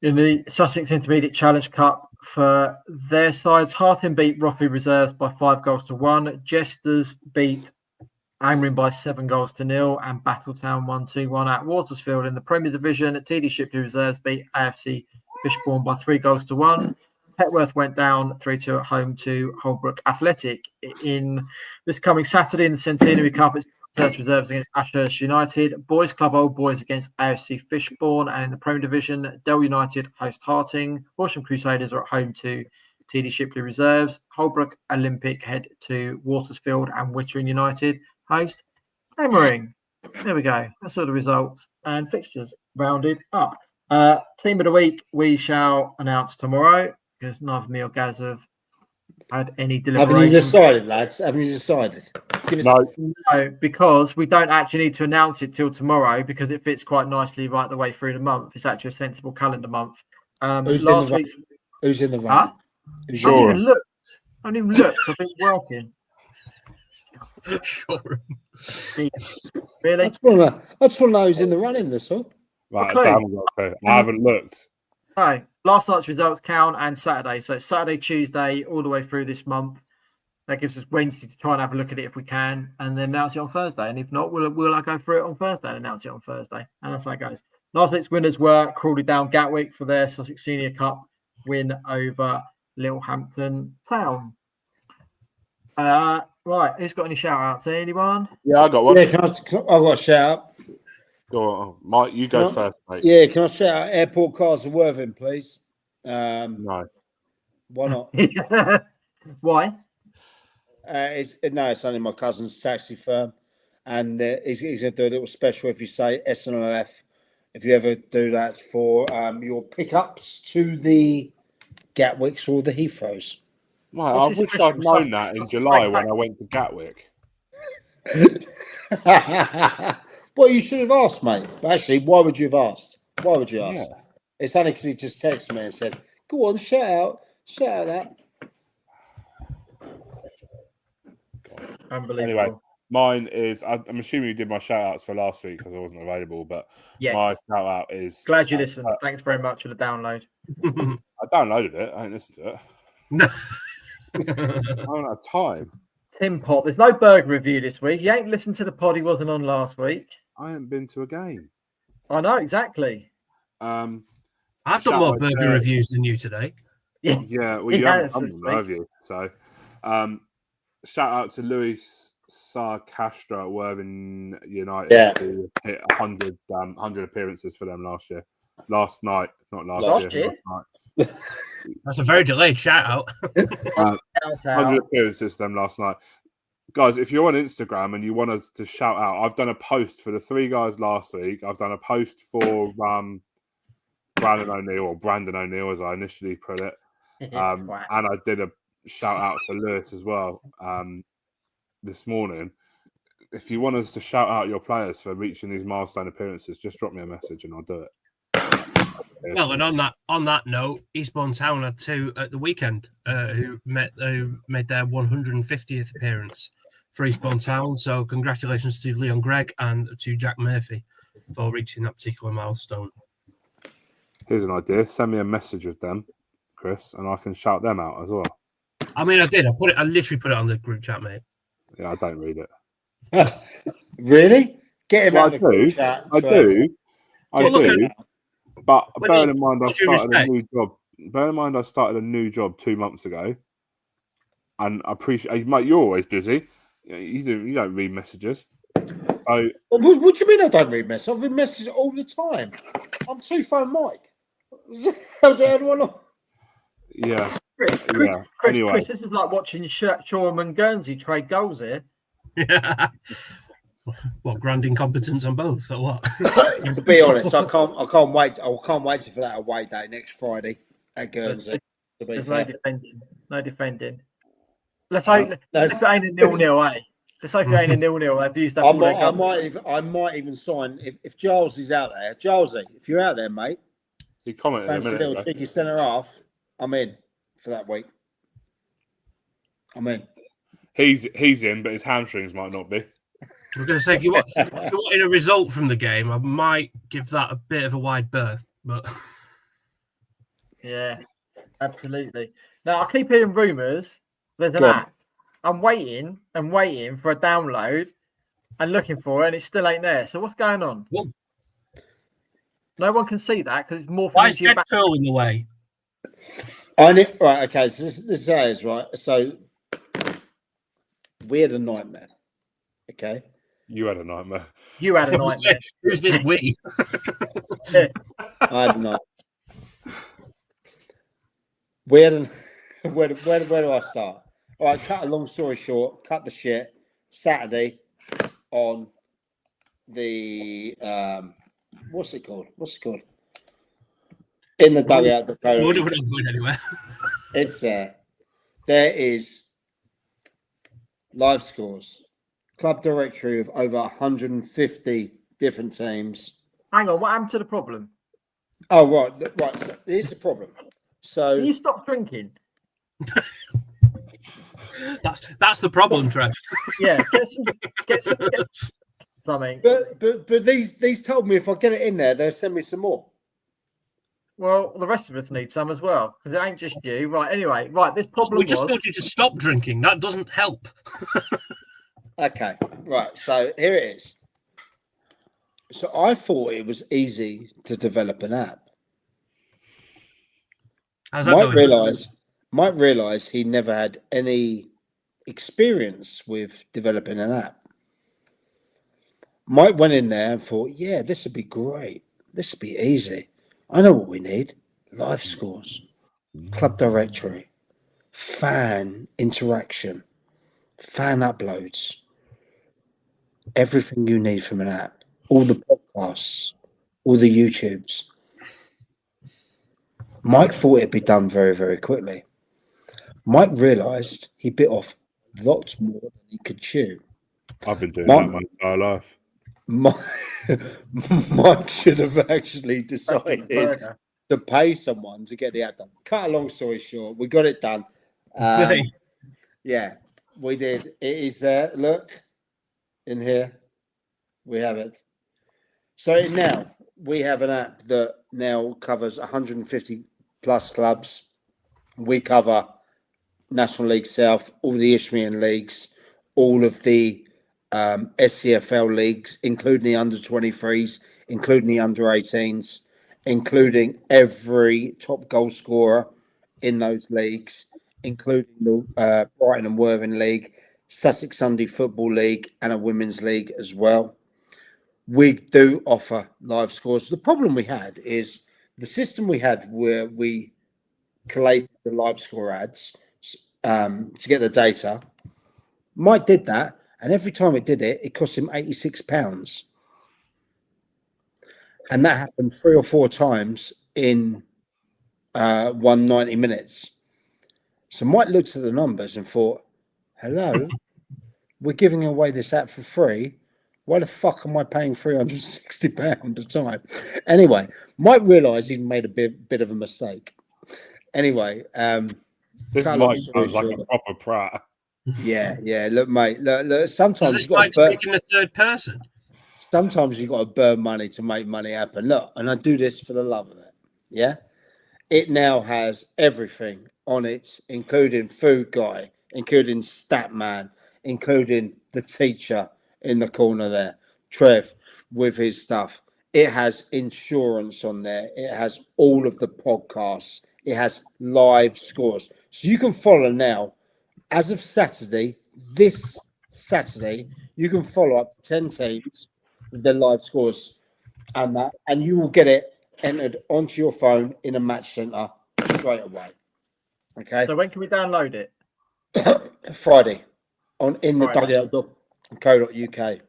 in the Sussex Intermediate Challenge Cup for their sides, Harting beat Roffey Reserves by 5-1. Jesters beat Angmering by 7-0, and Battletown won 2-1 at Watersfield. In the Premier Division, TD Shipley Reserves beat AFC Fishbourne by 3-1. Petworth went down 3-2 at home to Holbrook Athletic. In this coming Saturday in the Centenary Cup, it's first reserves against Ashurst United, Boys Club Old Boys against AFC Fishbourne, and in the Premier Division, Dell United host Harting, Horsham Crusaders are at home to TD Shipley Reserves, Holbrook Olympic head to Watersfield, and Wittering United host Hammering. There we go. That's all the results and fixtures rounded up. Team of the week we shall announce tomorrow because neither me or Gaz have had any deliberation. Haven't you decided, lads? Haven't you decided? No, because we don't actually need to announce it till tomorrow because it fits quite nicely right the way through the month. It's actually a sensible calendar month. Last week's who's in the run? I haven't even looked. I've been working. Sure. Really? I just want to know who's in the running. This all. Right, I haven't looked. No, last night's results count and Saturday. So it's Saturday, Tuesday, all the way through this month. That gives us Wednesday to try and have a look at it if we can, and then announce it on Thursday. And if not, we'll go through it on Thursday and announce it on Thursday. And that's how it goes. Last week's winners were Crawley Down Gatwick for their Sussex Senior Cup win over Littlehampton Town. Right, who's got any shout outs? Anyone? Yeah, I got one. Yeah, I've got a shout out. Go on, Mike. You go first, mate. Yeah, can I shout out Airport Cars of Worthing, please? No. Why not? Why? It's only my cousin's taxi firm, and he's going to do a little special if you say SNLF. If you ever do that for your pickups to the Gatwicks or the Heathrows. Right, I wish I'd known that in July when I went to Gatwick. Well, you should have asked, mate. But actually, why would you have asked? Why would you ask? Yeah. It's only because he just texted me and said, "Go on, shout out that." Unbelievable. Anyway, mine is. I'm assuming you did my shout outs for last week because I wasn't available, but yes. My shout out is. Glad you listened. Thanks very much for the download. I downloaded it. I ain't listened to it. No. I don't have time. Tim Pot, there's no burger review this week. You ain't listened to the pod he wasn't on last week. I haven't been to a game. I know, exactly. I've done more burger reviews than you today. Yeah, well, you haven't done them, have you? So, shout out to Luis Sarcastra at Worthing United, who hit 100 appearances for them last year. Last night, not last year. Last night. That's a very delayed shout out. 100 appearances for them last night. Guys, if you're on Instagram and you want us to shout out, I've done a post for the three guys last week. I've done a post for Brandon O'Neill, as I initially put it. And I did a shout out for Lewis as well this morning. If you want us to shout out your players for reaching these milestone appearances, just drop me a message and I'll do it. Well, and on that note, Eastbourne Town had two at the weekend who made their 150th appearance for Eastbourne Town. So congratulations to Leon Gregg and to Jack Murphy for reaching that particular milestone. Here's an idea: send me a message with them, Chris, and I can shout them out as well. I mean, I did. I literally put it on the group chat, mate. Yeah, I don't read it. Really? Get him out of the group chat. I do. But bearing in mind, I started a new job. Bear in mind, I started a new job 2 months ago, and I appreciate, mate. You're always busy. You don't read messages. So, what do you mean I don't read messages? I read messages all the time. I'm two-phone Mike. Yeah. Chris, this is like watching Shoreham and Guernsey trade goals here. Yeah. What, grand incompetence on both, or what? To be honest, I can't wait. I can't wait for that away day next Friday at Guernsey. There's no defending. Let's hope it ain't a 0-0, eh? Let's hope it ain't a 0-0. I've used that. I might even sign if Giles is out there. Gilesy, if you're out there, mate. He commented fancy a minute little cheeky centre half. I'm in for that week. I'm in. He's in, but his hamstrings might not be. I was going to say, if you wanted a result from the game, I might give that a bit of a wide berth. But yeah, absolutely. Now, I keep hearing rumours. There's an app. I'm waiting for a download and looking for it, and it still ain't there. So what's going on? What? No one can see that because it's more. Why is Deadpool in the way? I need, right, okay, so this is right. So we had a nightmare. Okay. You had a nightmare. You had a nightmare. Who's this we? I had a nightmare. We had an, where do I start? All right, cut a long story short, cut the shit. Saturday on the what's it called? In the dugout. We're not going anywhere. It's there. There is live scores, club directory of over 150 different teams. Hang on, what happened to the problem? Oh, right. So here's the problem. So Can you stop drinking? That's the problem, Trev. Yeah, get something. But these told me if I get it in there, they'll send me some more. Well, the rest of us need some as well because it ain't just you. Right. Anyway, right. This problem We just want you to stop drinking. That doesn't help. Okay. Right. So here it is. So I thought it was easy to develop an app. How's that going? Might realize he never had any experience with developing an app. Mike went in there and thought, yeah, this would be great. This would be easy. I know what we need. Live scores, club directory, fan interaction, fan uploads, everything you need from an app, all the podcasts, all the YouTubes. Mike thought it'd be done very, very quickly. Mike realised he bit off lots more than he could chew. I've been doing that my entire life. Mike should have actually decided to pay someone to get the app done. Cut a long story short, we got it done. Yeah, we did. It is there. Look in here. We have it. So now we have an app that now covers 150 plus clubs. We cover National League South, all the Isthmian leagues, all of the SCFL leagues, including the under 23s, including the under 18s, including every top goal scorer in those leagues, including the Brighton and Worthing League, Sussex Sunday Football League, and a women's league as well. We do offer live scores. The problem we had is the system we had where we collated the live score ads to get the data. Mike did that. And every time it did it, it cost him £86. And that happened 3 or 4 times in 190 minutes. So Mike looked at the numbers and thought, hello, we're giving away this app for free. Why the fuck am I paying £360 a time? Anyway, Mike realised he'd made a bit of a mistake. Anyway, this Mike sounds like a proper prat. Yeah. Look, mate. Look. Sometimes you've got to speak in the third person. Sometimes you've got to burn money to make money happen. Look, and I do this for the love of it. Yeah. It now has everything on it, including food guy, including stat man, including the teacher in the corner there, Trev, with his stuff. It has insurance on there. It has all of the podcasts. It has live scores, so you can follow now. As of Saturday, this Saturday, you can follow up 10 teams with their live scores and that, and you will get it entered onto your phone in a match centre straight away. Okay. So when can we download it? Friday in the dugout.co.uk.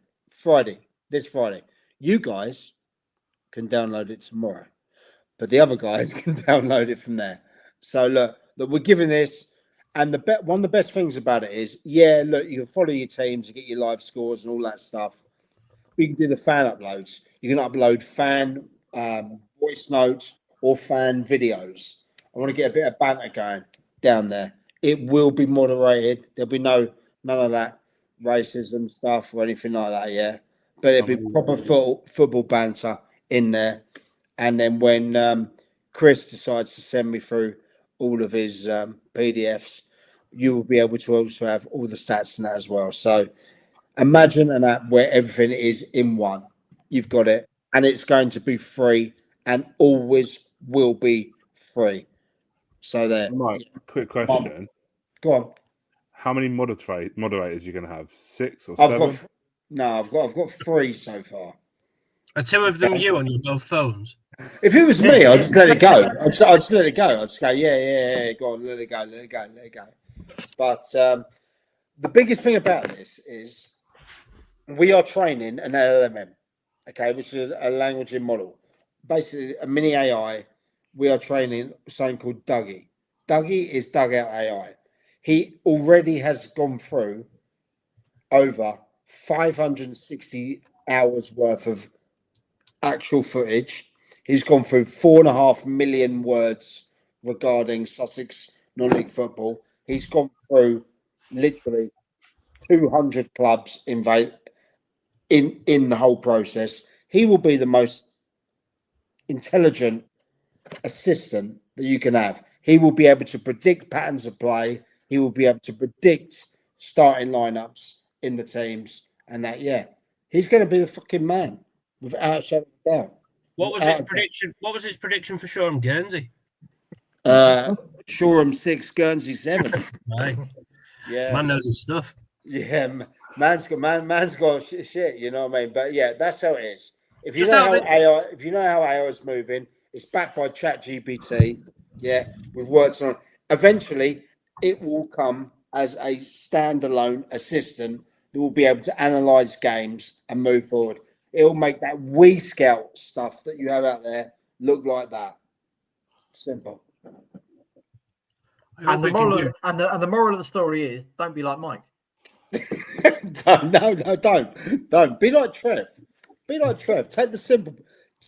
This Friday. You guys can download it tomorrow, but the other guys can download it from there. So look, we're giving this. And one of the best things about it is, look, you can follow your teams, you get your live scores and all that stuff. You can do the fan uploads. You can upload fan voice notes or fan videos. I want to get a bit of banter going down there. It will be moderated. There'll be none of that racism stuff or anything like that, yeah. But it'll be proper football banter in there. And then when Chris decides to send me through all of his PDFs, you will be able to also have all the stats and that as well. So imagine an app where everything is in one. You've got it, and it's going to be free and always will be free. So there. Right, quick question. Go on. How many moderators are you going to have? 6 or I've 7? I've got 3 so far. Are 2 of them you on your both phones? If it was me, I'd just let it go. I'd just let it go. I'd just go, yeah, go on, let it go. But the biggest thing about this is we are training an LLM, okay, which is a languaging model, basically a mini AI. We are training something called Dougie. Dougie is Dugout AI. He already has gone through over 560 hours worth of actual footage. He's gone through 4.5 million words regarding Sussex non-league football. He's gone through literally 200 clubs in the whole process. He will be the most intelligent assistant that you can have. He will be able to predict patterns of play. He will be able to predict starting lineups in the teams, and that, yeah, he's going to be the fucking man without a shadow of a doubt. What was his prediction? What was his prediction for Shoreham Guernsey? Shoreham 6, Guernsey 7. Right. Yeah, Man knows his stuff. Yeah, man's got shit. You know what I mean? But yeah, that's how it is. If you Just know how how AI is moving, it's backed by ChatGPT. Yeah, we've worked on. Eventually, it will come as a standalone assistant that will be able to analyze games and move forward. It will make that Wii Scout stuff that you have out there look like that. Simple. And the moral of the story is, don't be like Mike. Don't be like Trev. Be like Trev. Take the simple.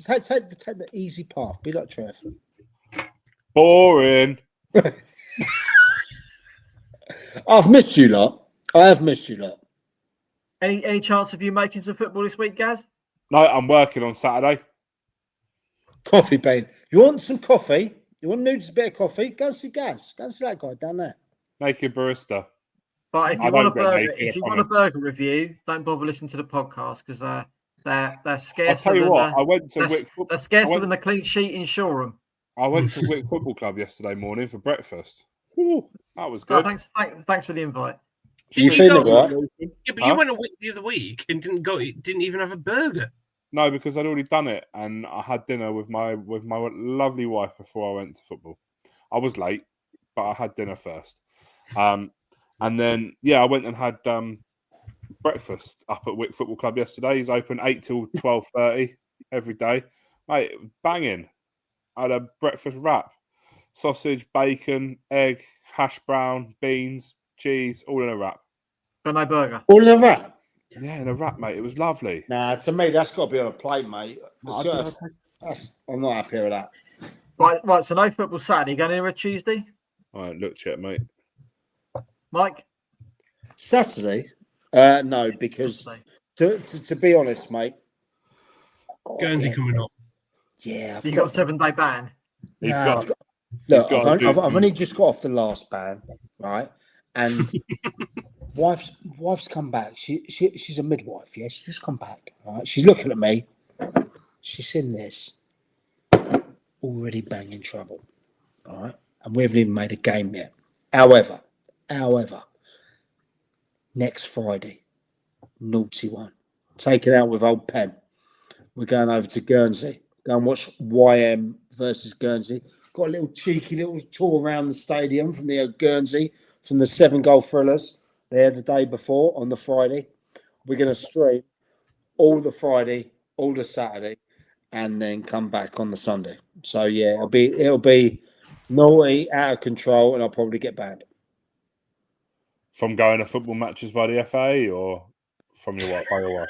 Take the easy path. Be like Trev. Boring. I've missed you lot. I have missed you lot. Any chance of you making some football this week, Gaz? No, I'm working on Saturday. Coffee bean. You want some coffee? You want a bit of coffee? Go and see Gaz. Go and see that guy down there. Make a barista. But if you want a burger review, don't bother listening to the podcast because they're scarcer. I'll tell you what. I went to Wick. They're scarcer than the clean sheet in Shoreham. I went to Wick Football Club yesterday morning for breakfast. Ooh, that was good. Oh, thanks for the invite. You feeling right? Yeah, but you went a week the other week and didn't even have a burger. No, because I'd already done it, and I had dinner with my lovely wife before I went to football. I was late, but I had dinner first. And then, I went and had breakfast up at Wick Football Club yesterday. He's open 8 till 12:30 every day. Mate, banging. I had a breakfast wrap. Sausage, bacon, egg, hash brown, beans, cheese, all in a wrap. But no burger. All in a wrap? Yeah, in a wrap, mate. It was lovely. Nah, to me, that's got to be on a plate, mate. I'm not happy with that. Right, so no football Saturday. Going in on a Tuesday? All right, look, check, mate. Mike? Saturday? No, because to be honest, mate. Guernsey coming up. Yeah. You got a 7-day ban? I've only just got off the last ban, right? And wife's come back. She's a midwife, yeah. She's just come back. Right? She's looking at me. She's seen this. Already banging trouble. All right. And we haven't even made a game yet. However, next Friday, naughty one. Take it out with old Pen. We're going over to Guernsey. Go and watch YM versus Guernsey. Got a little cheeky little tour around the stadium from the Guernsey, from the 7-goal thrillers there the day before on the Friday. We're going to stream all the Friday, all the Saturday, and then come back on the Sunday. So yeah, it'll be naughty, out of control, and I'll probably get banned. From going to football matches by the FA or from your wife? By your wife?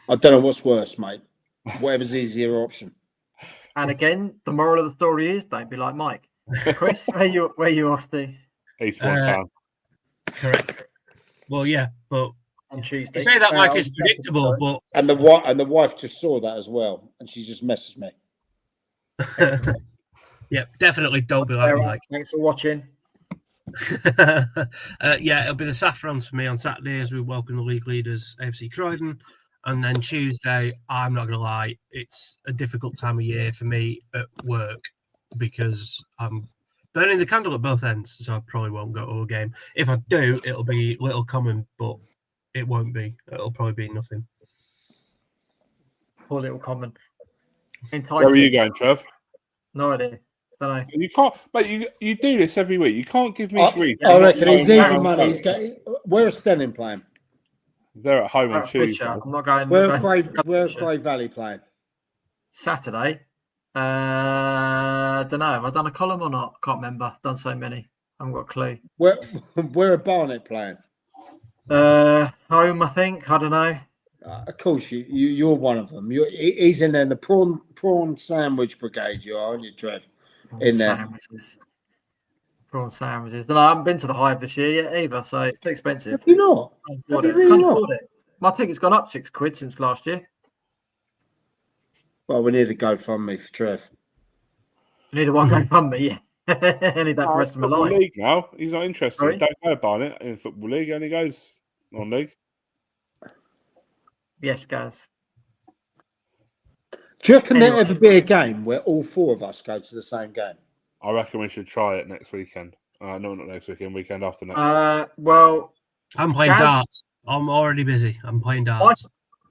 I don't know what's worse, mate. Whatever's the easier option. And again, the moral of the story is don't be like Mike. Chris, where you off to? Eastbourne Town. Correct. Well, yeah, but on Tuesday. You say that like it's predictable, but and the wife just saw that as well, and she just messaged me. Yeah, definitely don't be like Mike. Thanks for watching. It'll be the Saffrons for me on Saturday as we welcome the league leaders AFC Croydon, and then Tuesday, I'm not gonna lie, it's a difficult time of year for me at work. because I'm burning the candle at both ends, so I probably won't go to a game. If I do, it'll be little common, but it won't be. It'll probably be nothing. Poor little common. Enticing. Where are you going, Trev? No idea. Don't know. You can't, mate. You do this every week. You can't give me grief. I reckon he's You're not needing going money. home. Where is Stenning playing? They're at home on Right, Tuesday. Fisher. I'm not going. Where I'm are going Cray Valley playing? Saturday. Don't know. Have I done a column or not? Can't remember. I've done so many. I haven't got a clue. Where are Barnet playing? Home, I think. I don't know. Of course, you're one of them. He's in there, the prawn sandwich brigade. You are, aren't you, Trev? In there. Sandwiches. Prawn sandwiches. No, I haven't been to the Hive this year yet either, so it's too expensive. Have you not? Can't Have you afford it. really Can't not? afford it. My ticket's gone up £6 since last year. Well, we need to go from me for Trev. I need a one game fund me, yeah. I need that for the rest of my Football life. League now. He's not interested. Sorry? Don't go Barnet in Football League. He only goes non-league. Yes, guys. Do you reckon Anyway. there'll ever be a game where all four of us go to the same game? I reckon we should try it next weekend. No, not next weekend. Weekend after next. Well, I'm playing Gaz- darts. I'm already busy. I'm playing darts.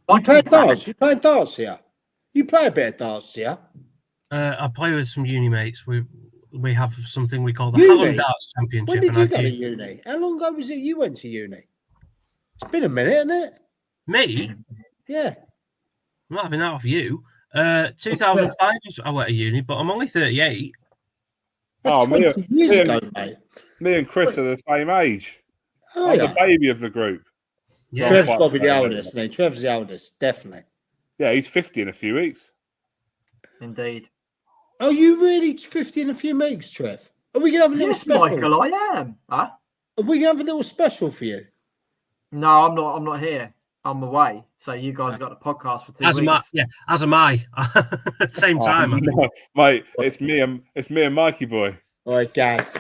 You play darts? You play darts here? You play a bit of darts here? I play with some uni mates. We have something we call the Uni? Hallam Darts Championship. When did and you I go to do- uni? How long ago was it you went to uni? It's been a minute, hasn't it? Me? Yeah. I'm not having that off you. 2005 I went to uni, but I'm only 38. That's Oh, 20 years me ago, and- mate. Me and Chris are the same age. Oh, I'm yeah. the baby of the group. Yeah. Trev's quite got to be the fair, oldest, isn't he? Trev's the oldest, definitely. Yeah, he's 50 in a few weeks. indeed. Oh, you really 50 in a few weeks, Trev? Are we going to have a little Yes, special? Michael, I am. Huh? Are we going to have a little special for you? No, I'm not. I'm not here. I'm away. So you guys have got the podcast for 2 As am I. weeks. Yeah, as am I. Same time. I think. No, mate, it's me and Mikey boy. All right, Gaz.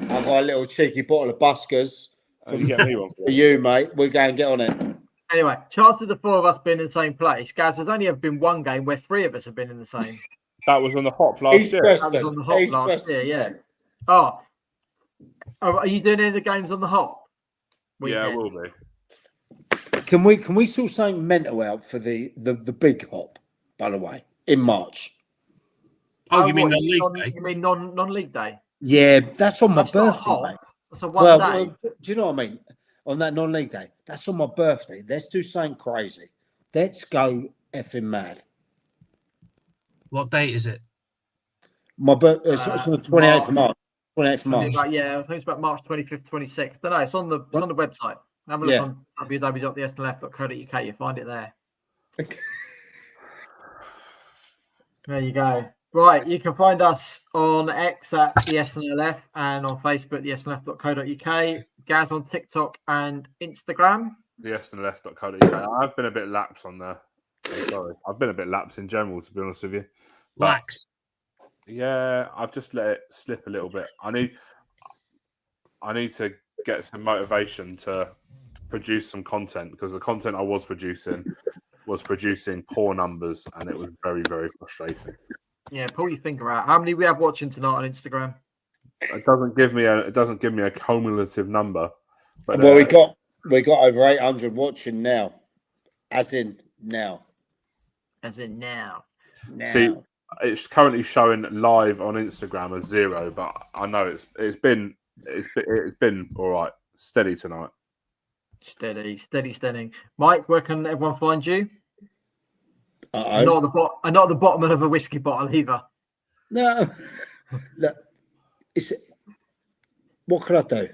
I've got a little cheeky bottle of Buskers You get me one for you, mate. We're going to get on it. Anyway, chances of the four of us being in the same place. Guys, there's only ever been one game where three of us have been in the same. That was on the hop last East year. Preston. That was on the hop East last Preston. year, yeah. Oh, are you doing any of the games on the hop? Yeah, Weekend? will be. Can we sort something mental out for the big hop, by the way, in March? Oh, you mean what, the league day? You mean non-league day? Yeah, that's on my That's not a birthday, hop. mate. That's a one Well, day. do you know what I mean? On that non-league day, that's on my birthday. Let's do something crazy. Let's go effing mad. What date is it? My birthday it's on the 28th of March. 28th of Something March. like, yeah, I think it's about March 25th, 26th. I don't know. It's on the website. Have a look Yeah. on www.thesnlf.co.uk. You find it there. There you go. Right, you can find us on X at the SNLF and on Facebook, the SNLF.co.uk. Gaz on TikTok and Instagram. The SNLF.co.uk. I've been a bit lax on there. I'm sorry. I've been a bit lax in general, to be honest with you. But, Lax. yeah, I've just let it slip a little bit. I need to get some motivation to produce some content, because the content I was producing poor numbers, and it was very, very frustrating. Yeah, pull your finger out. How many we have watching tonight on Instagram? It doesn't give me a cumulative number. But Well, we got over 800 watching now, as in now. As in now. See, it's currently showing live on Instagram as 0, but I know it's been all right, steady tonight. Steady. Mike, where can everyone find you? Uh-oh. Not at the bottom of a whiskey bottle either. No, look, what could I do?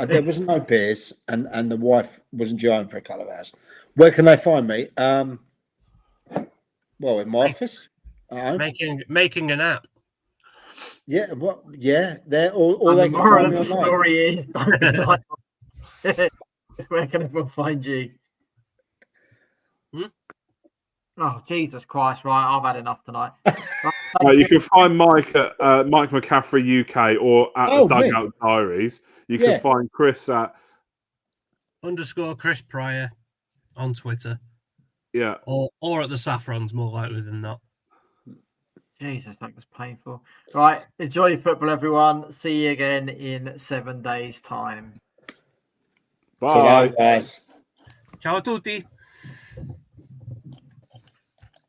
There wasn't no beers, and the wife wasn't due home for a couple of hours. Where can they find me? Well, in my office. Making an app. Yeah, what? Yeah, they're all And they the can moral find of me the online. story is, don't be like- where can everyone find you? Oh, Jesus Christ, right, I've had enough tonight. You can find Mike at Mike McCaffrey UK or at the me. Dugout Diaries. You Yeah. can find Chris at _Chris Pryor on Twitter. yeah. Or at the Saffrons, more likely than not. Jesus, that was painful. Right, enjoy your football, everyone. See you again in 7 days' time. Bye. Today, guys. Ciao a tutti.